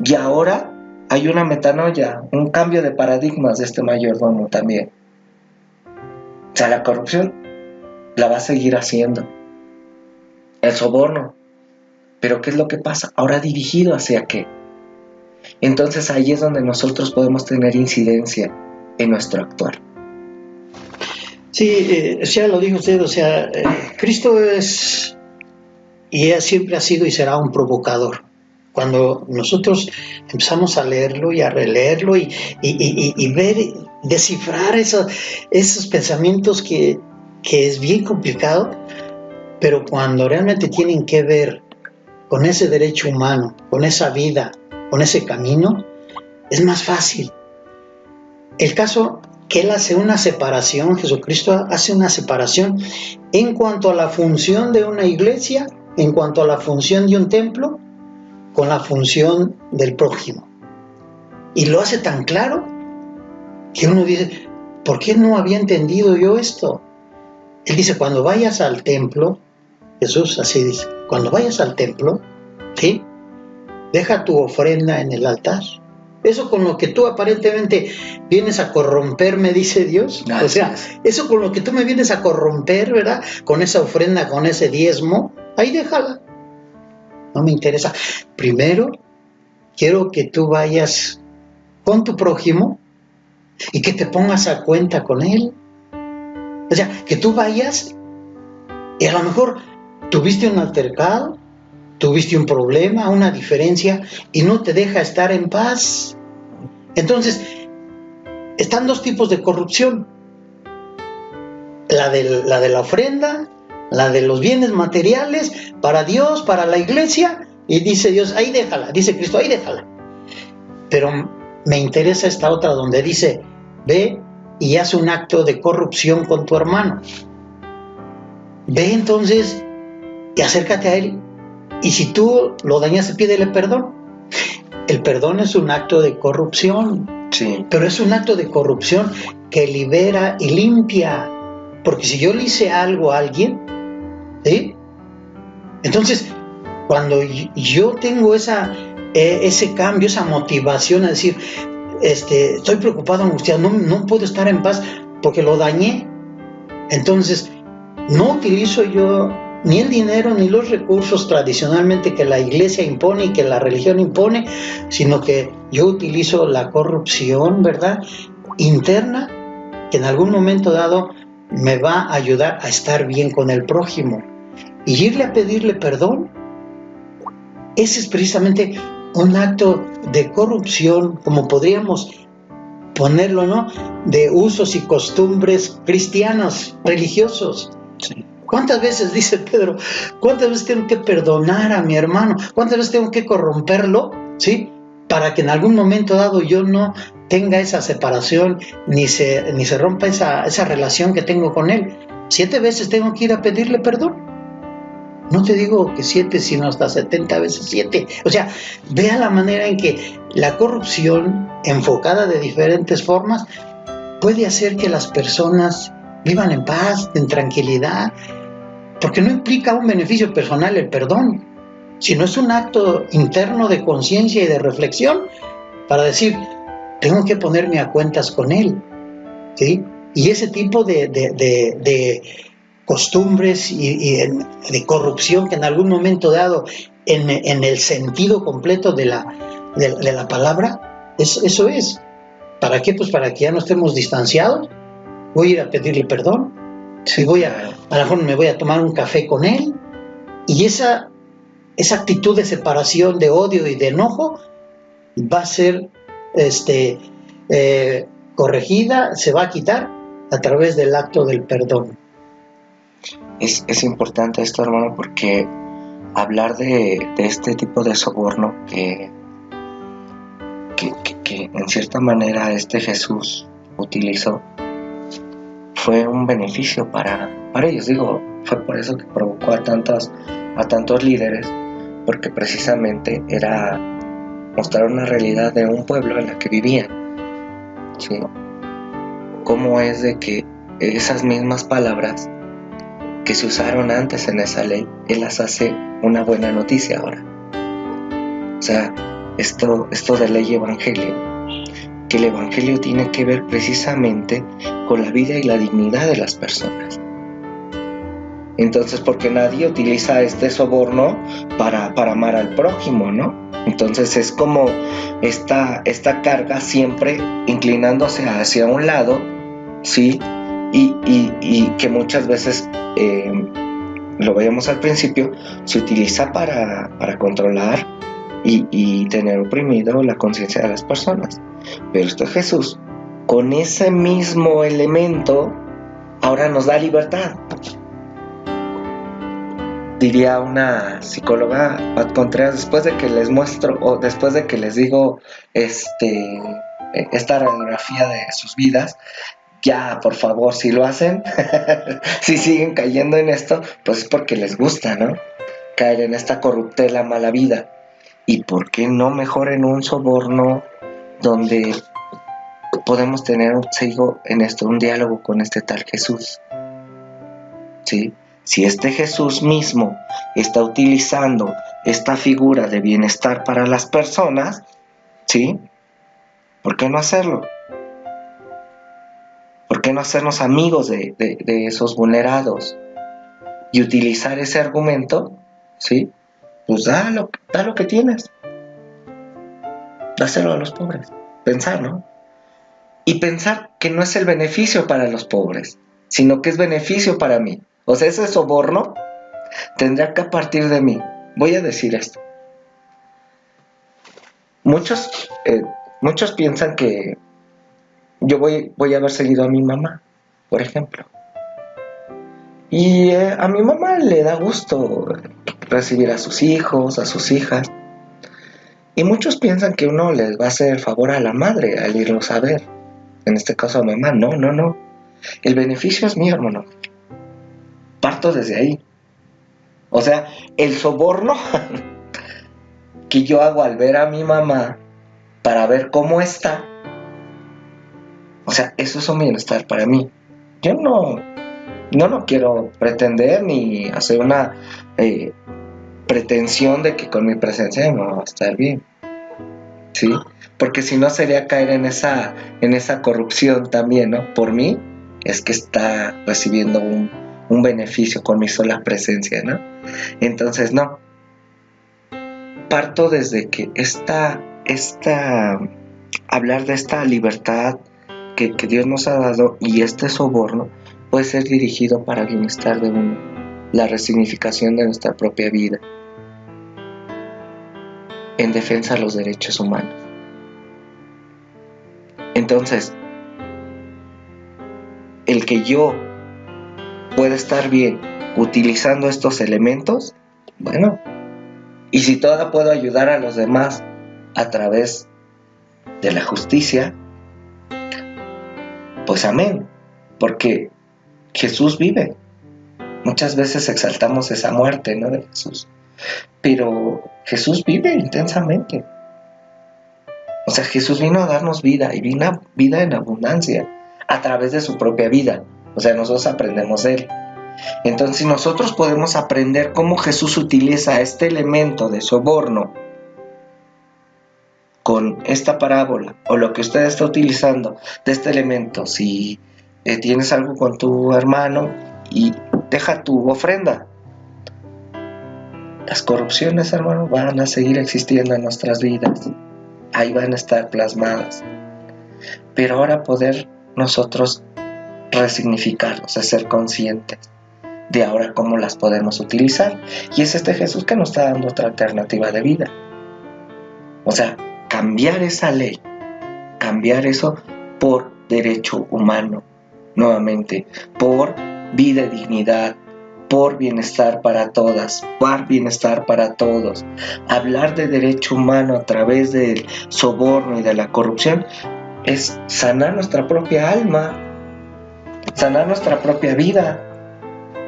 y ahora hay una metanoia, un cambio de paradigmas de este mayordomo también. O sea, la corrupción la va a seguir haciendo, el soborno, pero ¿qué es lo que pasa? Ahora dirigido hacia qué. Entonces ahí es donde nosotros podemos tener incidencia en nuestro actuar. Sí, ya lo dijo usted, o sea, Cristo es y siempre ha sido y será un provocador. Cuando nosotros empezamos a leerlo y a releerlo y ver, descifrar esos pensamientos que es bien complicado, pero cuando realmente tienen que ver con ese derecho humano, con esa vida, con ese camino, es más fácil. El caso que Él hace una separación, Jesucristo hace una separación en cuanto a la función de una iglesia, en cuanto a la función de un templo, con la función del prójimo. Y lo hace tan claro que uno dice, ¿por qué no había entendido yo esto? Él dice, cuando vayas al templo, Jesús así dice, cuando vayas al templo, ¿sí? Deja tu ofrenda en el altar. Eso con lo que tú aparentemente vienes a corromperme, dice Dios. O sea, eso con lo que tú me vienes a corromper, ¿verdad? Con esa ofrenda, con ese diezmo, ahí déjala. No me interesa. Primero, quiero que tú vayas con tu prójimo y que te pongas a cuenta con él. O sea, que tú vayas y a lo mejor tuviste un altercado, tuviste un problema, una diferencia y no te deja estar en paz. Entonces, están dos tipos de corrupción. La de la ofrenda, la de los bienes materiales para Dios, para la iglesia, y dice Dios, ahí déjala, dice Cristo, ahí déjala. Pero me interesa esta otra donde dice, ve y haz un acto de corrupción con tu hermano. Ve entonces y acércate a él, y si tú lo dañaste, pídele perdón. El perdón es un acto de corrupción, sí, pero es un acto de corrupción que libera y limpia. Porque si yo le hice algo a alguien, ¿sí? Entonces, cuando yo tengo ese cambio, esa motivación a decir, estoy preocupado, angustiado, no puedo estar en paz porque lo dañé. Entonces, no utilizo yo ni el dinero ni los recursos tradicionalmente que la iglesia impone y que la religión impone, sino que yo utilizo la corrupción, ¿verdad?, interna, que en algún momento dado me va a ayudar a estar bien con el prójimo. Y irle a pedirle perdón, ese es precisamente un acto de corrupción, como podríamos ponerlo, ¿no?, de usos y costumbres cristianos, religiosos. sí. ¿Cuántas veces, dice Pedro, cuántas veces tengo que perdonar a mi hermano? ¿Cuántas veces tengo que corromperlo? ¿Sí? Para que en algún momento dado yo no tenga esa separación, ni se rompa esa relación que tengo con él. 7 veces tengo que ir a pedirle perdón. No te digo que 7, sino hasta 70 veces 7. O sea, vea la manera en que la corrupción, enfocada de diferentes formas, puede hacer que las personas vivan en paz, en tranquilidad, porque no implica un beneficio personal el perdón. sino es un acto interno de conciencia y de reflexión para decir, tengo que ponerme a cuentas con Él, ¿sí? Y ese tipo de costumbres y de corrupción que en algún momento dado, en el sentido completo de la palabra, eso es. ¿Para qué? Pues para que ya no estemos distanciados. Voy a ir a pedirle perdón, Sí, y a lo mejor me voy a tomar un café con él, y esa actitud de separación, de odio y de enojo va a ser corregida, se va a quitar a través del acto del perdón. Es importante esto, hermano, porque hablar de este tipo de soborno que en cierta manera Jesús utilizó fue un beneficio para ellos. Digo, fue por eso que provocó a tantos líderes, porque precisamente era mostrar una realidad de un pueblo en la que vivían, ¿sí? Cómo es de que esas mismas palabras que se usaron antes en esa ley, Él las hace una buena noticia ahora. O sea, esto de ley y evangelio, que el evangelio tiene que ver precisamente con la vida y la dignidad de las personas. Entonces, porque nadie utiliza este soborno para amar al prójimo, ¿no? Entonces es como esta carga siempre inclinándose hacia un lado, ¿sí? Y que muchas veces, lo veíamos al principio, se utiliza para controlar y tener oprimido la conciencia de las personas. Pero Jesús, con ese mismo elemento, ahora nos da libertad. Diría una psicóloga, Pat Contreras, después de que les muestro, o después de que les digo esta radiografía de sus vidas, ya, por favor, si lo hacen, si siguen cayendo en esto, pues es porque les gusta, ¿no? Caer en esta corruptela mala vida. ¿Y por qué no mejor en un soborno donde podemos tener, sigo en esto, un diálogo con este tal Jesús? ¿Sí? Si Jesús mismo está utilizando esta figura de bienestar para las personas, ¿sí? ¿Por qué no hacerlo? ¿Por qué no hacernos amigos de esos vulnerados? Y utilizar ese argumento, ¿sí? Pues da lo que tienes. Dáselo a los pobres. Pensar, ¿no? Y pensar que no es el beneficio para los pobres, sino que es beneficio para mí. O sea, ese soborno tendrá que partir de mí. Voy a decir esto. Muchos piensan que yo voy a haber seguido a mi mamá, por ejemplo. Y a mi mamá le da gusto recibir a sus hijos, a sus hijas. Y muchos piensan que uno les va a hacer el favor a la madre al irlos a ver. En este caso a mamá. No. El beneficio es mío, hermano. Parto desde ahí. O sea, el soborno que yo hago al ver a mi mamá para ver cómo está, o sea, eso es un bienestar para mí. Yo no quiero pretender ni hacer una pretensión de que con mi presencia me va a estar bien, ¿sí? Porque si no sería caer en esa corrupción también, ¿no? Por mí es que está recibiendo un beneficio con mi sola presencia, ¿no? Entonces, no. Parto desde que hablar de esta libertad que Dios nos ha dado, y este soborno puede ser dirigido para el bienestar de uno, la resignificación de nuestra propia vida, en defensa de los derechos humanos. Entonces, el que yo pueda estar bien utilizando estos elementos, bueno, y si todavía puedo ayudar a los demás a través de la justicia, pues amén, porque Jesús vive. Muchas veces exaltamos esa muerte, ¿no?, de Jesús, pero Jesús vive intensamente. O sea, Jesús vino a darnos vida, y vida en abundancia a través de su propia vida. O sea, nosotros aprendemos de Él. Entonces, si nosotros podemos aprender cómo Jesús utiliza este elemento de soborno con esta parábola, o lo que usted está utilizando de este elemento, si tienes algo con tu hermano y deja tu ofrenda, las corrupciones, hermano, van a seguir existiendo en nuestras vidas, ahí van a estar plasmadas, pero ahora poder nosotros resignificarnos, ser conscientes de ahora cómo las podemos utilizar, y es este Jesús que nos está dando otra alternativa de vida. O sea, cambiar esa ley, cambiar eso por derecho humano, nuevamente, por vida y dignidad, por bienestar para todas, por bienestar para todos. Hablar de derecho humano a través del soborno y de la corrupción es sanar nuestra propia alma, sanar nuestra propia vida.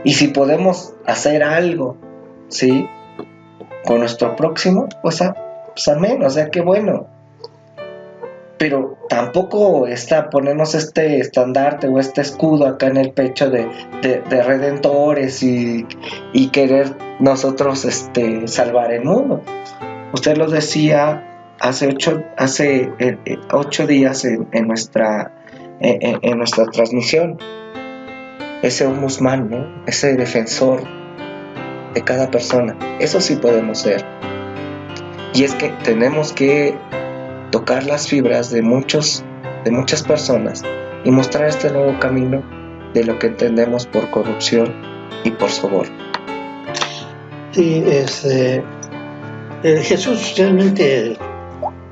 Y si podemos hacer algo, ¿sí?, con nuestro próximo, pues amén, o sea, qué bueno. Pero tampoco ponernos este estandarte o este escudo acá en el pecho de redentores y querer nosotros salvar el mundo. Usted lo decía hace 8 días en nuestra transmisión. Ese ombudsman, ¿no?, ese defensor de cada persona, eso sí podemos ser. Y es que tenemos que tocar las fibras de muchas personas y mostrar este nuevo camino de lo que entendemos por corrupción y por soborno. Sí, Jesús realmente,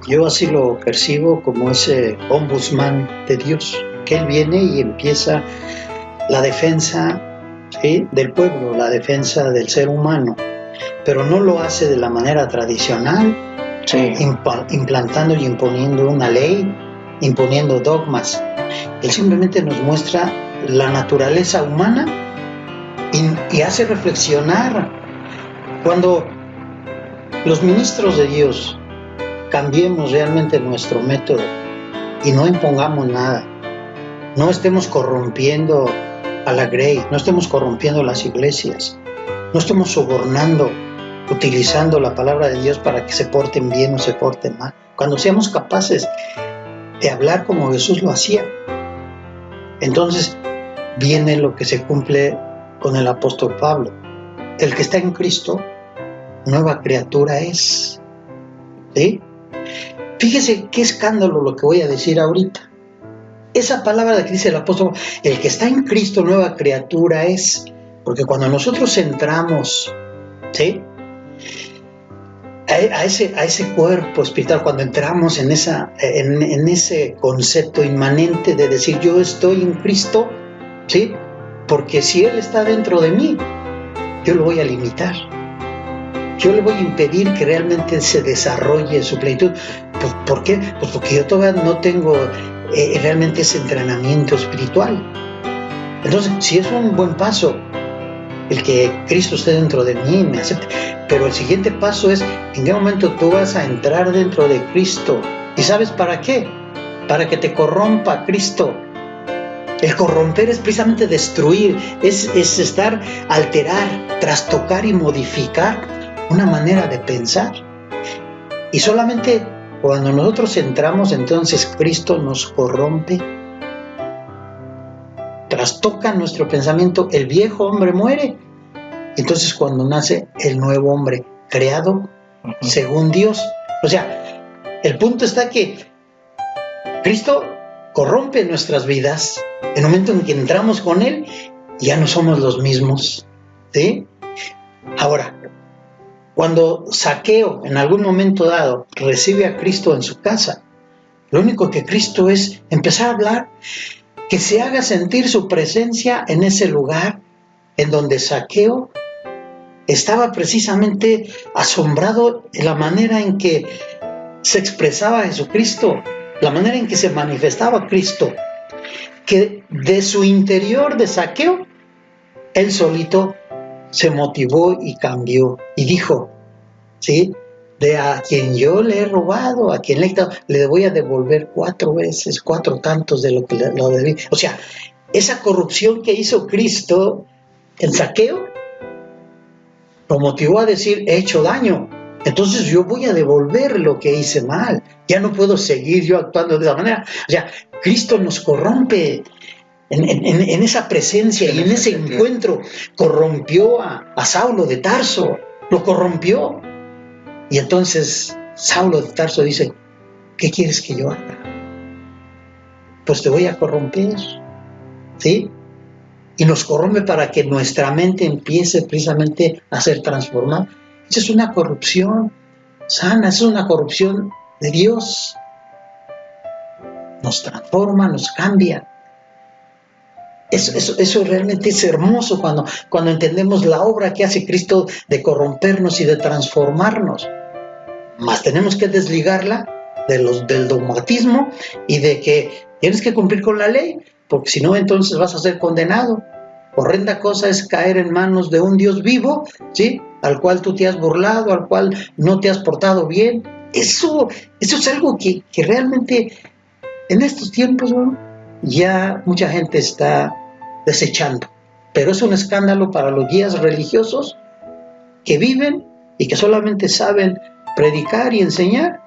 yo así lo percibo como ese ombudsman de Dios, que Él viene y empieza la defensa, ¿sí?, del pueblo, la defensa del ser humano, pero no lo hace de la manera tradicional, sí, implantando y imponiendo una ley, imponiendo dogmas. Él simplemente nos muestra la naturaleza humana y hace reflexionar. Cuando los ministros de Dios cambiemos realmente nuestro método y no impongamos nada, no estemos corrompiendo a la Grey, no estemos corrompiendo las iglesias, no estemos sobornando, utilizando la palabra de Dios para que se porten bien o se porten mal. Cuando seamos capaces de hablar como Jesús lo hacía, entonces viene lo que se cumple con el apóstol Pablo: el que está en Cristo, nueva criatura es. ¿Sí? Fíjese qué escándalo lo que voy a decir ahorita. Esa palabra que dice el apóstol, el que está en Cristo, nueva criatura es. Porque cuando nosotros entramos, ¿sí?, a ese cuerpo espiritual, cuando entramos en ese concepto inmanente de decir yo estoy en Cristo, ¿sí?, porque si Él está dentro de mí, yo lo voy a limitar, yo le voy a impedir que realmente se desarrolle su plenitud. ¿Por qué? Pues porque yo todavía no tengo realmente ese entrenamiento espiritual. Entonces, si es un buen paso el que Cristo esté dentro de mí y me acepte, pero el siguiente paso es: ¿en qué momento tú vas a entrar dentro de Cristo? ¿Y sabes para qué? Para que te corrompa Cristo. El corromper es precisamente destruir, es estar, alterar, trastocar y modificar una manera de pensar. Y solamente cuando nosotros entramos, entonces Cristo nos corrompe, trastoca nuestro pensamiento, el viejo hombre muere. Entonces cuando nace el nuevo hombre, creado según Dios. O sea, el punto está que Cristo corrompe nuestras vidas. En el momento en que entramos con Él, ya no somos los mismos, ¿sí? Ahora, cuando Zaqueo en algún momento dado recibe a Cristo en su casa, lo único que Cristo es empezar a hablar, que se haga sentir su presencia en ese lugar en donde Zaqueo estaba precisamente asombrado de la manera en que se expresaba Jesucristo, la manera en que se manifestaba Cristo, que de su interior de Zaqueo, él solito se motivó y cambió y dijo, ¿sí?, de a quien yo le he robado, a quien le voy a devolver 4 veces, 4 tantos de lo que lo debí. O sea, esa corrupción que hizo Cristo el saqueo lo motivó a decir, he hecho daño, entonces yo voy a devolver lo que hice mal, ya no puedo seguir yo actuando de esa manera. O sea, Cristo nos corrompe en esa presencia y en ese encuentro. Corrompió a Saulo de Tarso, lo corrompió. Y entonces Saulo de Tarso dice, ¿qué quieres que yo haga? Pues te voy a corromper, ¿sí? Y nos corrompe para que nuestra mente empiece precisamente a ser transformada. Esa es una corrupción sana, es una corrupción de Dios. Nos transforma, nos cambia. Eso realmente es hermoso cuando entendemos la obra que hace Cristo de corrompernos y de transformarnos. Mas tenemos que desligarla del dogmatismo y de que tienes que cumplir con la ley, porque si no, entonces vas a ser condenado. Horrenda cosa es caer en manos de un Dios vivo, ¿sí?, al cual tú te has burlado, al cual no te has portado bien. Eso es algo que realmente en estos tiempos, ¿no?, ya mucha gente está desechando. Pero es un escándalo para los guías religiosos que viven y que solamente saben predicar y enseñar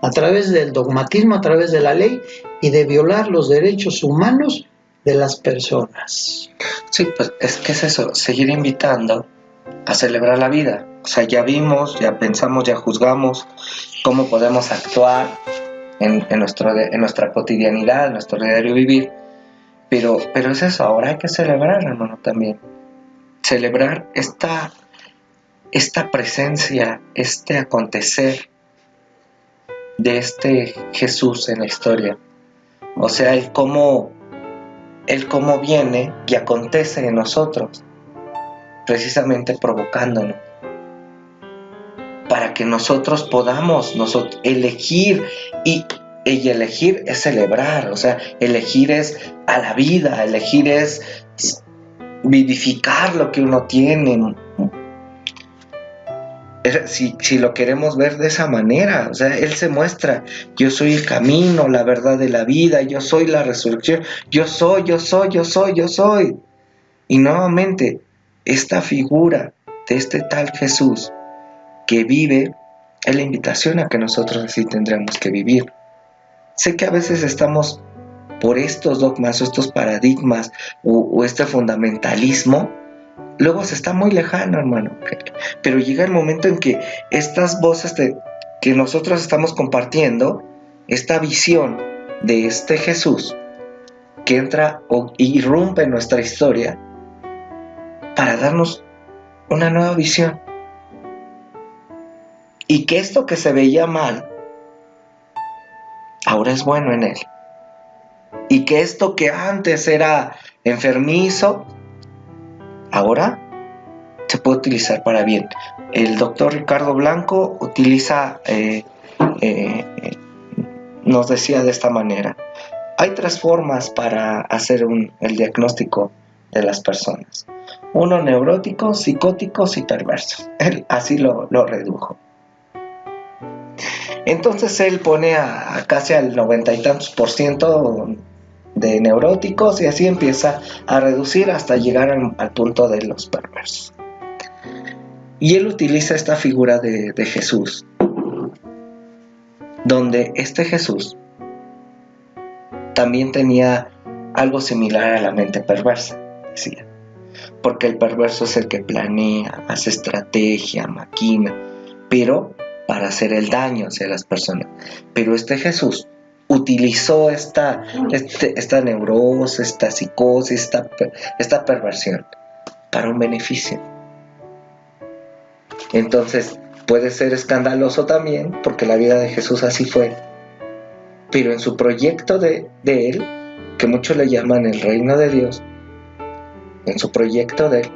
a través del dogmatismo, a través de la ley y de violar los derechos humanos de las personas. Sí, pues es que es eso, seguir invitando a celebrar la vida. O sea, ya vimos, ya pensamos, ya juzgamos cómo podemos actuar en nuestra cotidianidad, en nuestro diario vivir. Pero es eso, ahora hay que celebrar, hermano, también. Celebrar esta presencia, este acontecer de este Jesús en la historia. O sea, Él cómo viene y acontece en nosotros, precisamente provocándonos, para que nosotros podamos elegir, y elegir es celebrar. O sea, elegir es a la vida, elegir es vivificar lo que uno tiene. Si lo queremos ver de esa manera, o sea, Él se muestra, yo soy el camino, la verdad de la vida, yo soy la resurrección, yo soy. Y nuevamente, esta figura de este tal Jesús que vive es la invitación a que nosotros así tendremos que vivir. Sé que a veces estamos por estos dogmas o estos paradigmas o este fundamentalismo, luego se está muy lejano, hermano. Pero llega el momento en que estas voces que nosotros estamos compartiendo, esta visión de este Jesús que entra o irrumpe en nuestra historia para darnos una nueva visión. Y que esto que se veía mal, ahora es bueno en Él. Y que esto que antes era enfermizo, ahora se puede utilizar para bien. El doctor Ricardo Blanco nos decía de esta manera: hay 3 formas para hacer el diagnóstico de las personas: 1, neuróticos, psicóticos y perversos. Él así lo redujo. Entonces él pone a casi al 90 y tantos % de neuróticos, y así empieza a reducir hasta llegar al punto de los perversos. Y él utiliza esta figura de Jesús, donde este Jesús también tenía algo similar a la mente perversa, decía, porque el perverso es el que planea, hace estrategia, maquina, pero para hacer el daño hacia las personas. Pero este Jesús utilizó esta neurosis, esta psicosis, esta perversión para un beneficio. Entonces puede ser escandaloso también, porque la vida de Jesús así fue, pero en su proyecto de Él, que muchos le llaman el reino de Dios, en su proyecto de Él,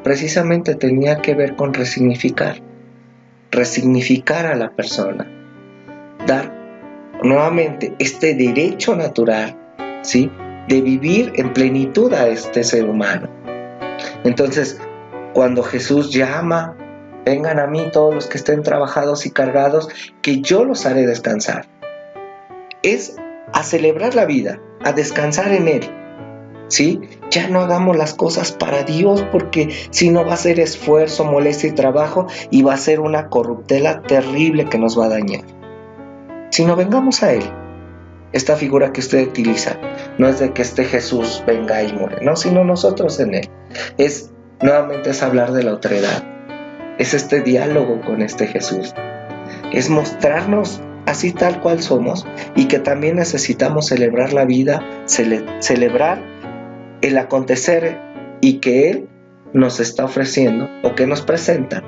precisamente tenía que ver con resignificar a la persona, dar nuevamente este derecho natural, ¿sí?, de vivir en plenitud a este ser humano. Entonces, cuando Jesús llama: vengan a mí todos los que estén trabajados y cargados, que yo los haré descansar, es a celebrar la vida, a descansar en Él, ¿sí? ya no hagamos las cosas para Dios, porque si no va a ser esfuerzo, molestia y trabajo, y va a ser una corruptela terrible que nos va a dañar. Sino vengamos a Él. Esta figura que usted utiliza no es de que este Jesús venga y muere, no, sino nosotros en Él. Nuevamente es hablar de la otredad. Es este diálogo con este Jesús. Es mostrarnos así tal cual somos, y que también necesitamos celebrar la vida, celebrar el acontecer, y que Él nos está ofreciendo, o que nos presenta,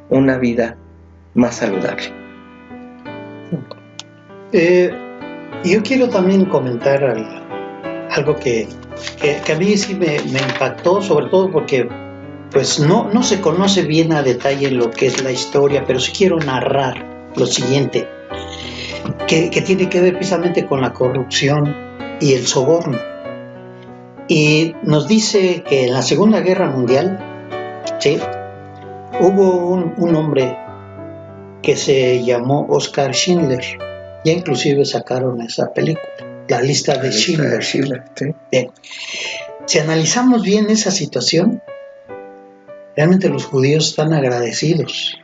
una vida más saludable. Yo quiero también comentar algo que a mí sí me impactó, sobre todo porque pues no se conoce bien a detalle lo que es la historia, pero sí quiero narrar lo siguiente, que tiene que ver precisamente con la corrupción y el soborno. Y nos dice que en la Segunda Guerra Mundial, ¿sí?, hubo un hombre que se llamó Oskar Schindler. Ya inclusive sacaron esa película, La lista de Schindler. ¿Sí? Bien. Si analizamos bien esa situación, realmente los judíos están agradecidos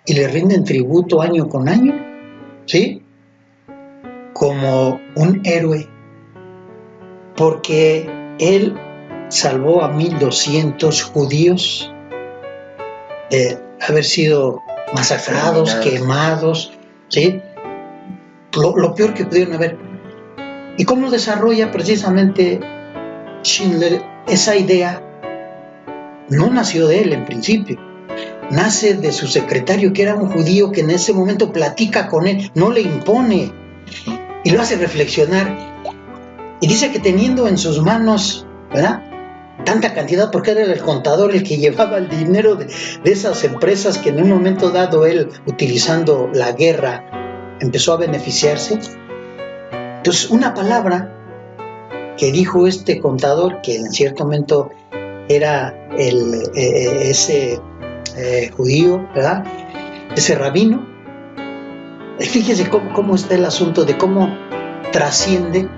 y le rinden tributo año con año, ¿sí?, como un héroe, porque él salvó a 1,200 judíos de haber sido masacrados, quemados, ¿sí?, lo peor que pudieron haber. ¿Y cómo desarrolla precisamente Schindler esa idea? No nació de él en principio, nace de su secretario, que era un judío que en ese momento platica con él, no le impone, y lo hace reflexionar. Y dice que teniendo en sus manos, ¿verdad?, tanta cantidad, porque era el contador el que llevaba el dinero de esas empresas, que en un momento dado él, utilizando la guerra, empezó a beneficiarse. Entonces, una palabra que dijo este contador, que en cierto momento era ese judío, ¿verdad?, ese rabino. Fíjese cómo está el asunto de cómo trasciende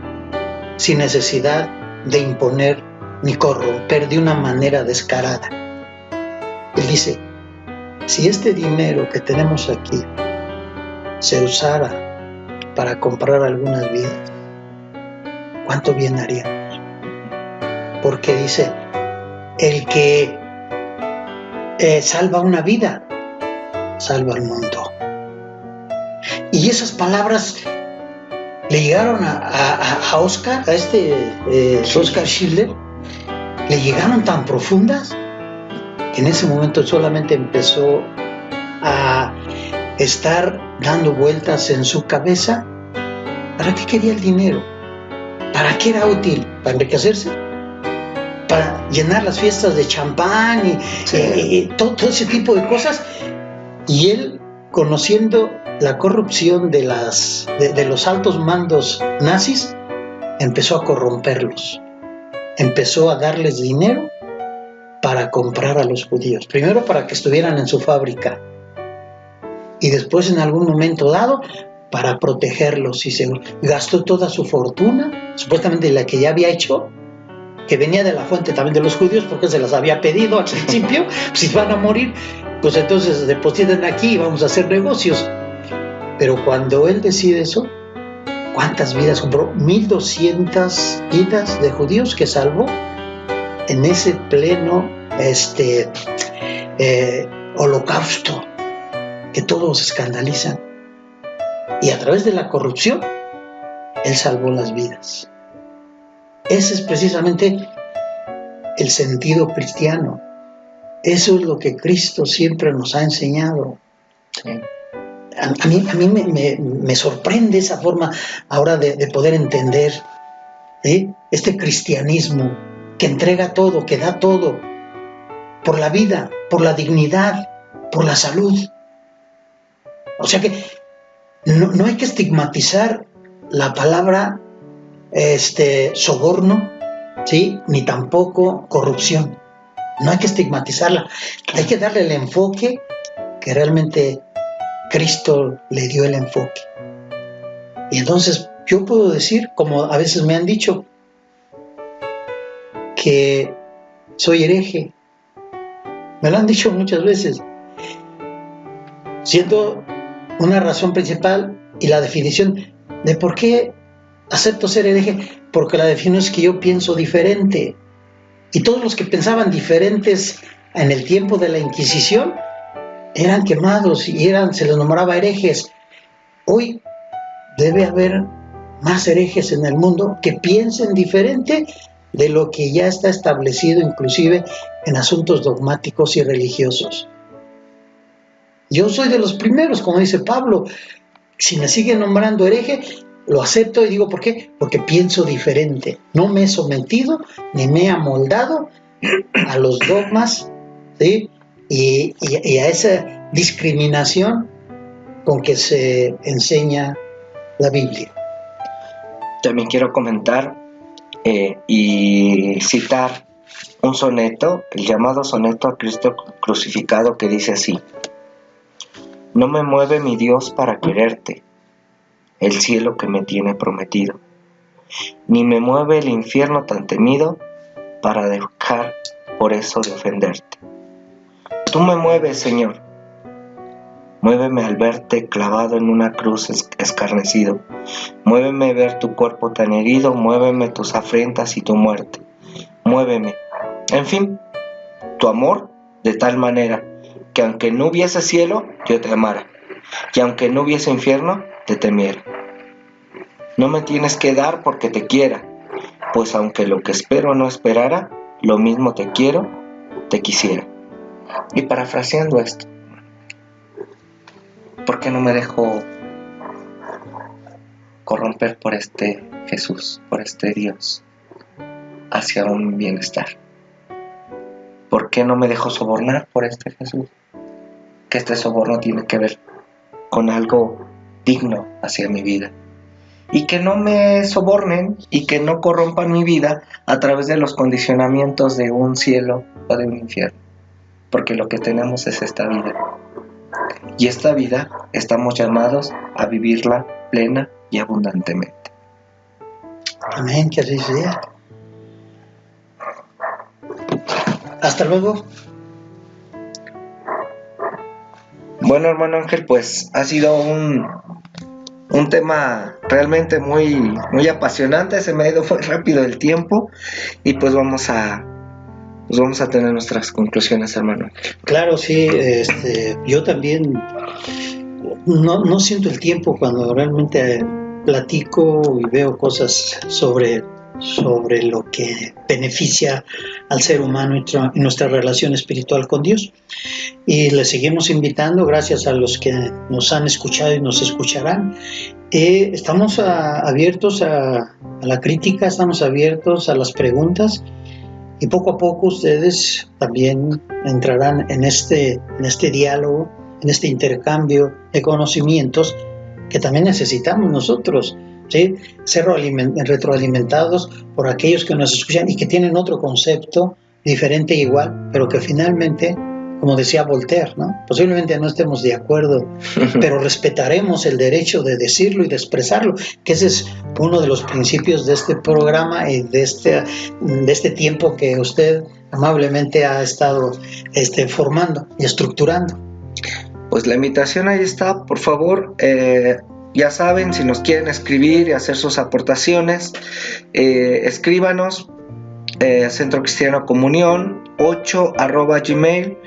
sin necesidad de imponer ni corromper de una manera descarada. Él dice: si este dinero que tenemos aquí se usara para comprar algunas vidas, ¿cuánto bien haríamos? Porque dice, el que salva una vida, salva al mundo. Y esas palabras le llegaron a Oskar, a Oskar Schindler, le llegaron tan profundas que en ese momento solamente empezó a estar dando vueltas en su cabeza. ¿Para qué quería el dinero? ¿Para qué era útil? ¿Para enriquecerse? ¿Para llenar las fiestas de champán y todo ese tipo de cosas? Y él, conociendo la corrupción de los altos mandos nazis, empezó a corromperlos, empezó a darles dinero para comprar a los judíos, primero para que estuvieran en su fábrica, y después en algún momento dado para protegerlos, y se gastó toda su fortuna, supuestamente la que ya había hecho, que venía de la fuente también de los judíos, porque se las había pedido al principio. Si van a morir, pues entonces depositen aquí y vamos a hacer negocios. Pero cuando él decide eso, ¿cuántas vidas compró? 1,200 vidas de judíos que salvó en ese pleno holocausto, que todos se escandalizan. Y a través de la corrupción, él salvó las vidas. Ese es precisamente el sentido cristiano. Eso es lo que Cristo siempre nos ha enseñado. A mí me sorprende esa forma ahora de poder entender este cristianismo que entrega todo, que da todo, por la vida, por la dignidad, por la salud. O sea que no hay que estigmatizar la palabra soborno, ¿sí?, ni tampoco corrupción. No hay que estigmatizarla, hay que darle el enfoque que realmente Cristo le dio el enfoque. Y entonces yo puedo decir, como a veces me han dicho, que soy hereje. Me lo han dicho muchas veces, siendo una razón principal y la definición de por qué acepto ser hereje, porque la definición es que yo pienso diferente. Y todos los que pensaban diferentes en el tiempo de la Inquisición eran quemados y se les nombraba herejes. Hoy debe haber más herejes en el mundo que piensen diferente de lo que ya está establecido, inclusive en asuntos dogmáticos y religiosos. Yo soy de los primeros, como dice Pablo. Si me siguen nombrando hereje, lo acepto y digo, ¿por qué? Porque pienso diferente. No me he sometido ni me he amoldado a los dogmas, ¿sí? y a esa discriminación con que se enseña la Biblia. También quiero comentar y citar un soneto, el llamado soneto a Cristo crucificado, que dice así: no me mueve mi Dios para quererte, el cielo que me tiene prometido, ni me mueve el infierno tan temido para dejar por eso de ofenderte. Tú me mueves, Señor, muéveme al verte clavado en una cruz escarnecido, muéveme ver tu cuerpo tan herido, muéveme tus afrentas y tu muerte, muéveme, en fin, tu amor de tal manera que aunque no hubiese cielo, yo te amara, y aunque no hubiese infierno, te temiera. No me tienes que dar porque te quiera, pues aunque lo que espero no esperara, lo mismo te quiero, te quisiera. Y parafraseando esto, ¿por qué no me dejo corromper por este Jesús, por este Dios, hacia un bienestar? ¿Por qué no me dejo sobornar por este Jesús? Que este soborno tiene que ver con algo digno hacia mi vida. Y que no me sobornen y que no corrompan mi vida a través de los condicionamientos de un cielo o de un infierno. Porque lo que tenemos es esta vida. Y esta vida estamos llamados a vivirla plena y abundantemente. Amén, que así sea. Hasta luego. Bueno, hermano Ángel, pues ha sido un tema realmente muy apasionante. Se me ha ido muy rápido el tiempo y pues vamos a tener nuestras conclusiones, hermano. Claro, sí, yo también no siento el tiempo cuando realmente platico y veo cosas sobre lo que beneficia al ser humano y nuestra relación espiritual con Dios. Y les seguimos invitando, gracias a los que nos han escuchado y nos escucharán. Estamos abiertos a la crítica, estamos abiertos a las preguntas, y poco a poco ustedes también entrarán en este diálogo, en este intercambio de conocimientos que también necesitamos nosotros, ¿sí? Ser retroalimentados por aquellos que nos escuchan y que tienen otro concepto diferente e igual, pero que finalmente, como decía Voltaire, ¿no? Posiblemente no estemos de acuerdo, pero respetaremos el derecho de decirlo y de expresarlo, que ese es uno de los principios de este programa y de este tiempo que usted amablemente ha estado formando y estructurando. Pues la invitación ahí está, por favor. Ya saben, si nos quieren escribir y hacer sus aportaciones, escríbanos. Centro Cristiano Comunión 8@gmail,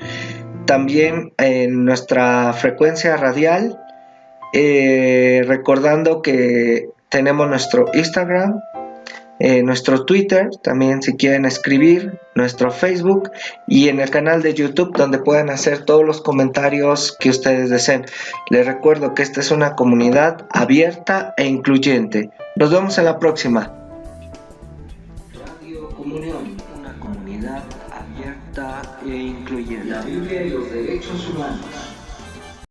también en nuestra frecuencia radial, recordando que tenemos nuestro Instagram, nuestro Twitter, también si quieren escribir, nuestro Facebook, y en el canal de YouTube, donde pueden hacer todos los comentarios que ustedes deseen. Les recuerdo que esta es una comunidad abierta e incluyente. Nos vemos en la próxima.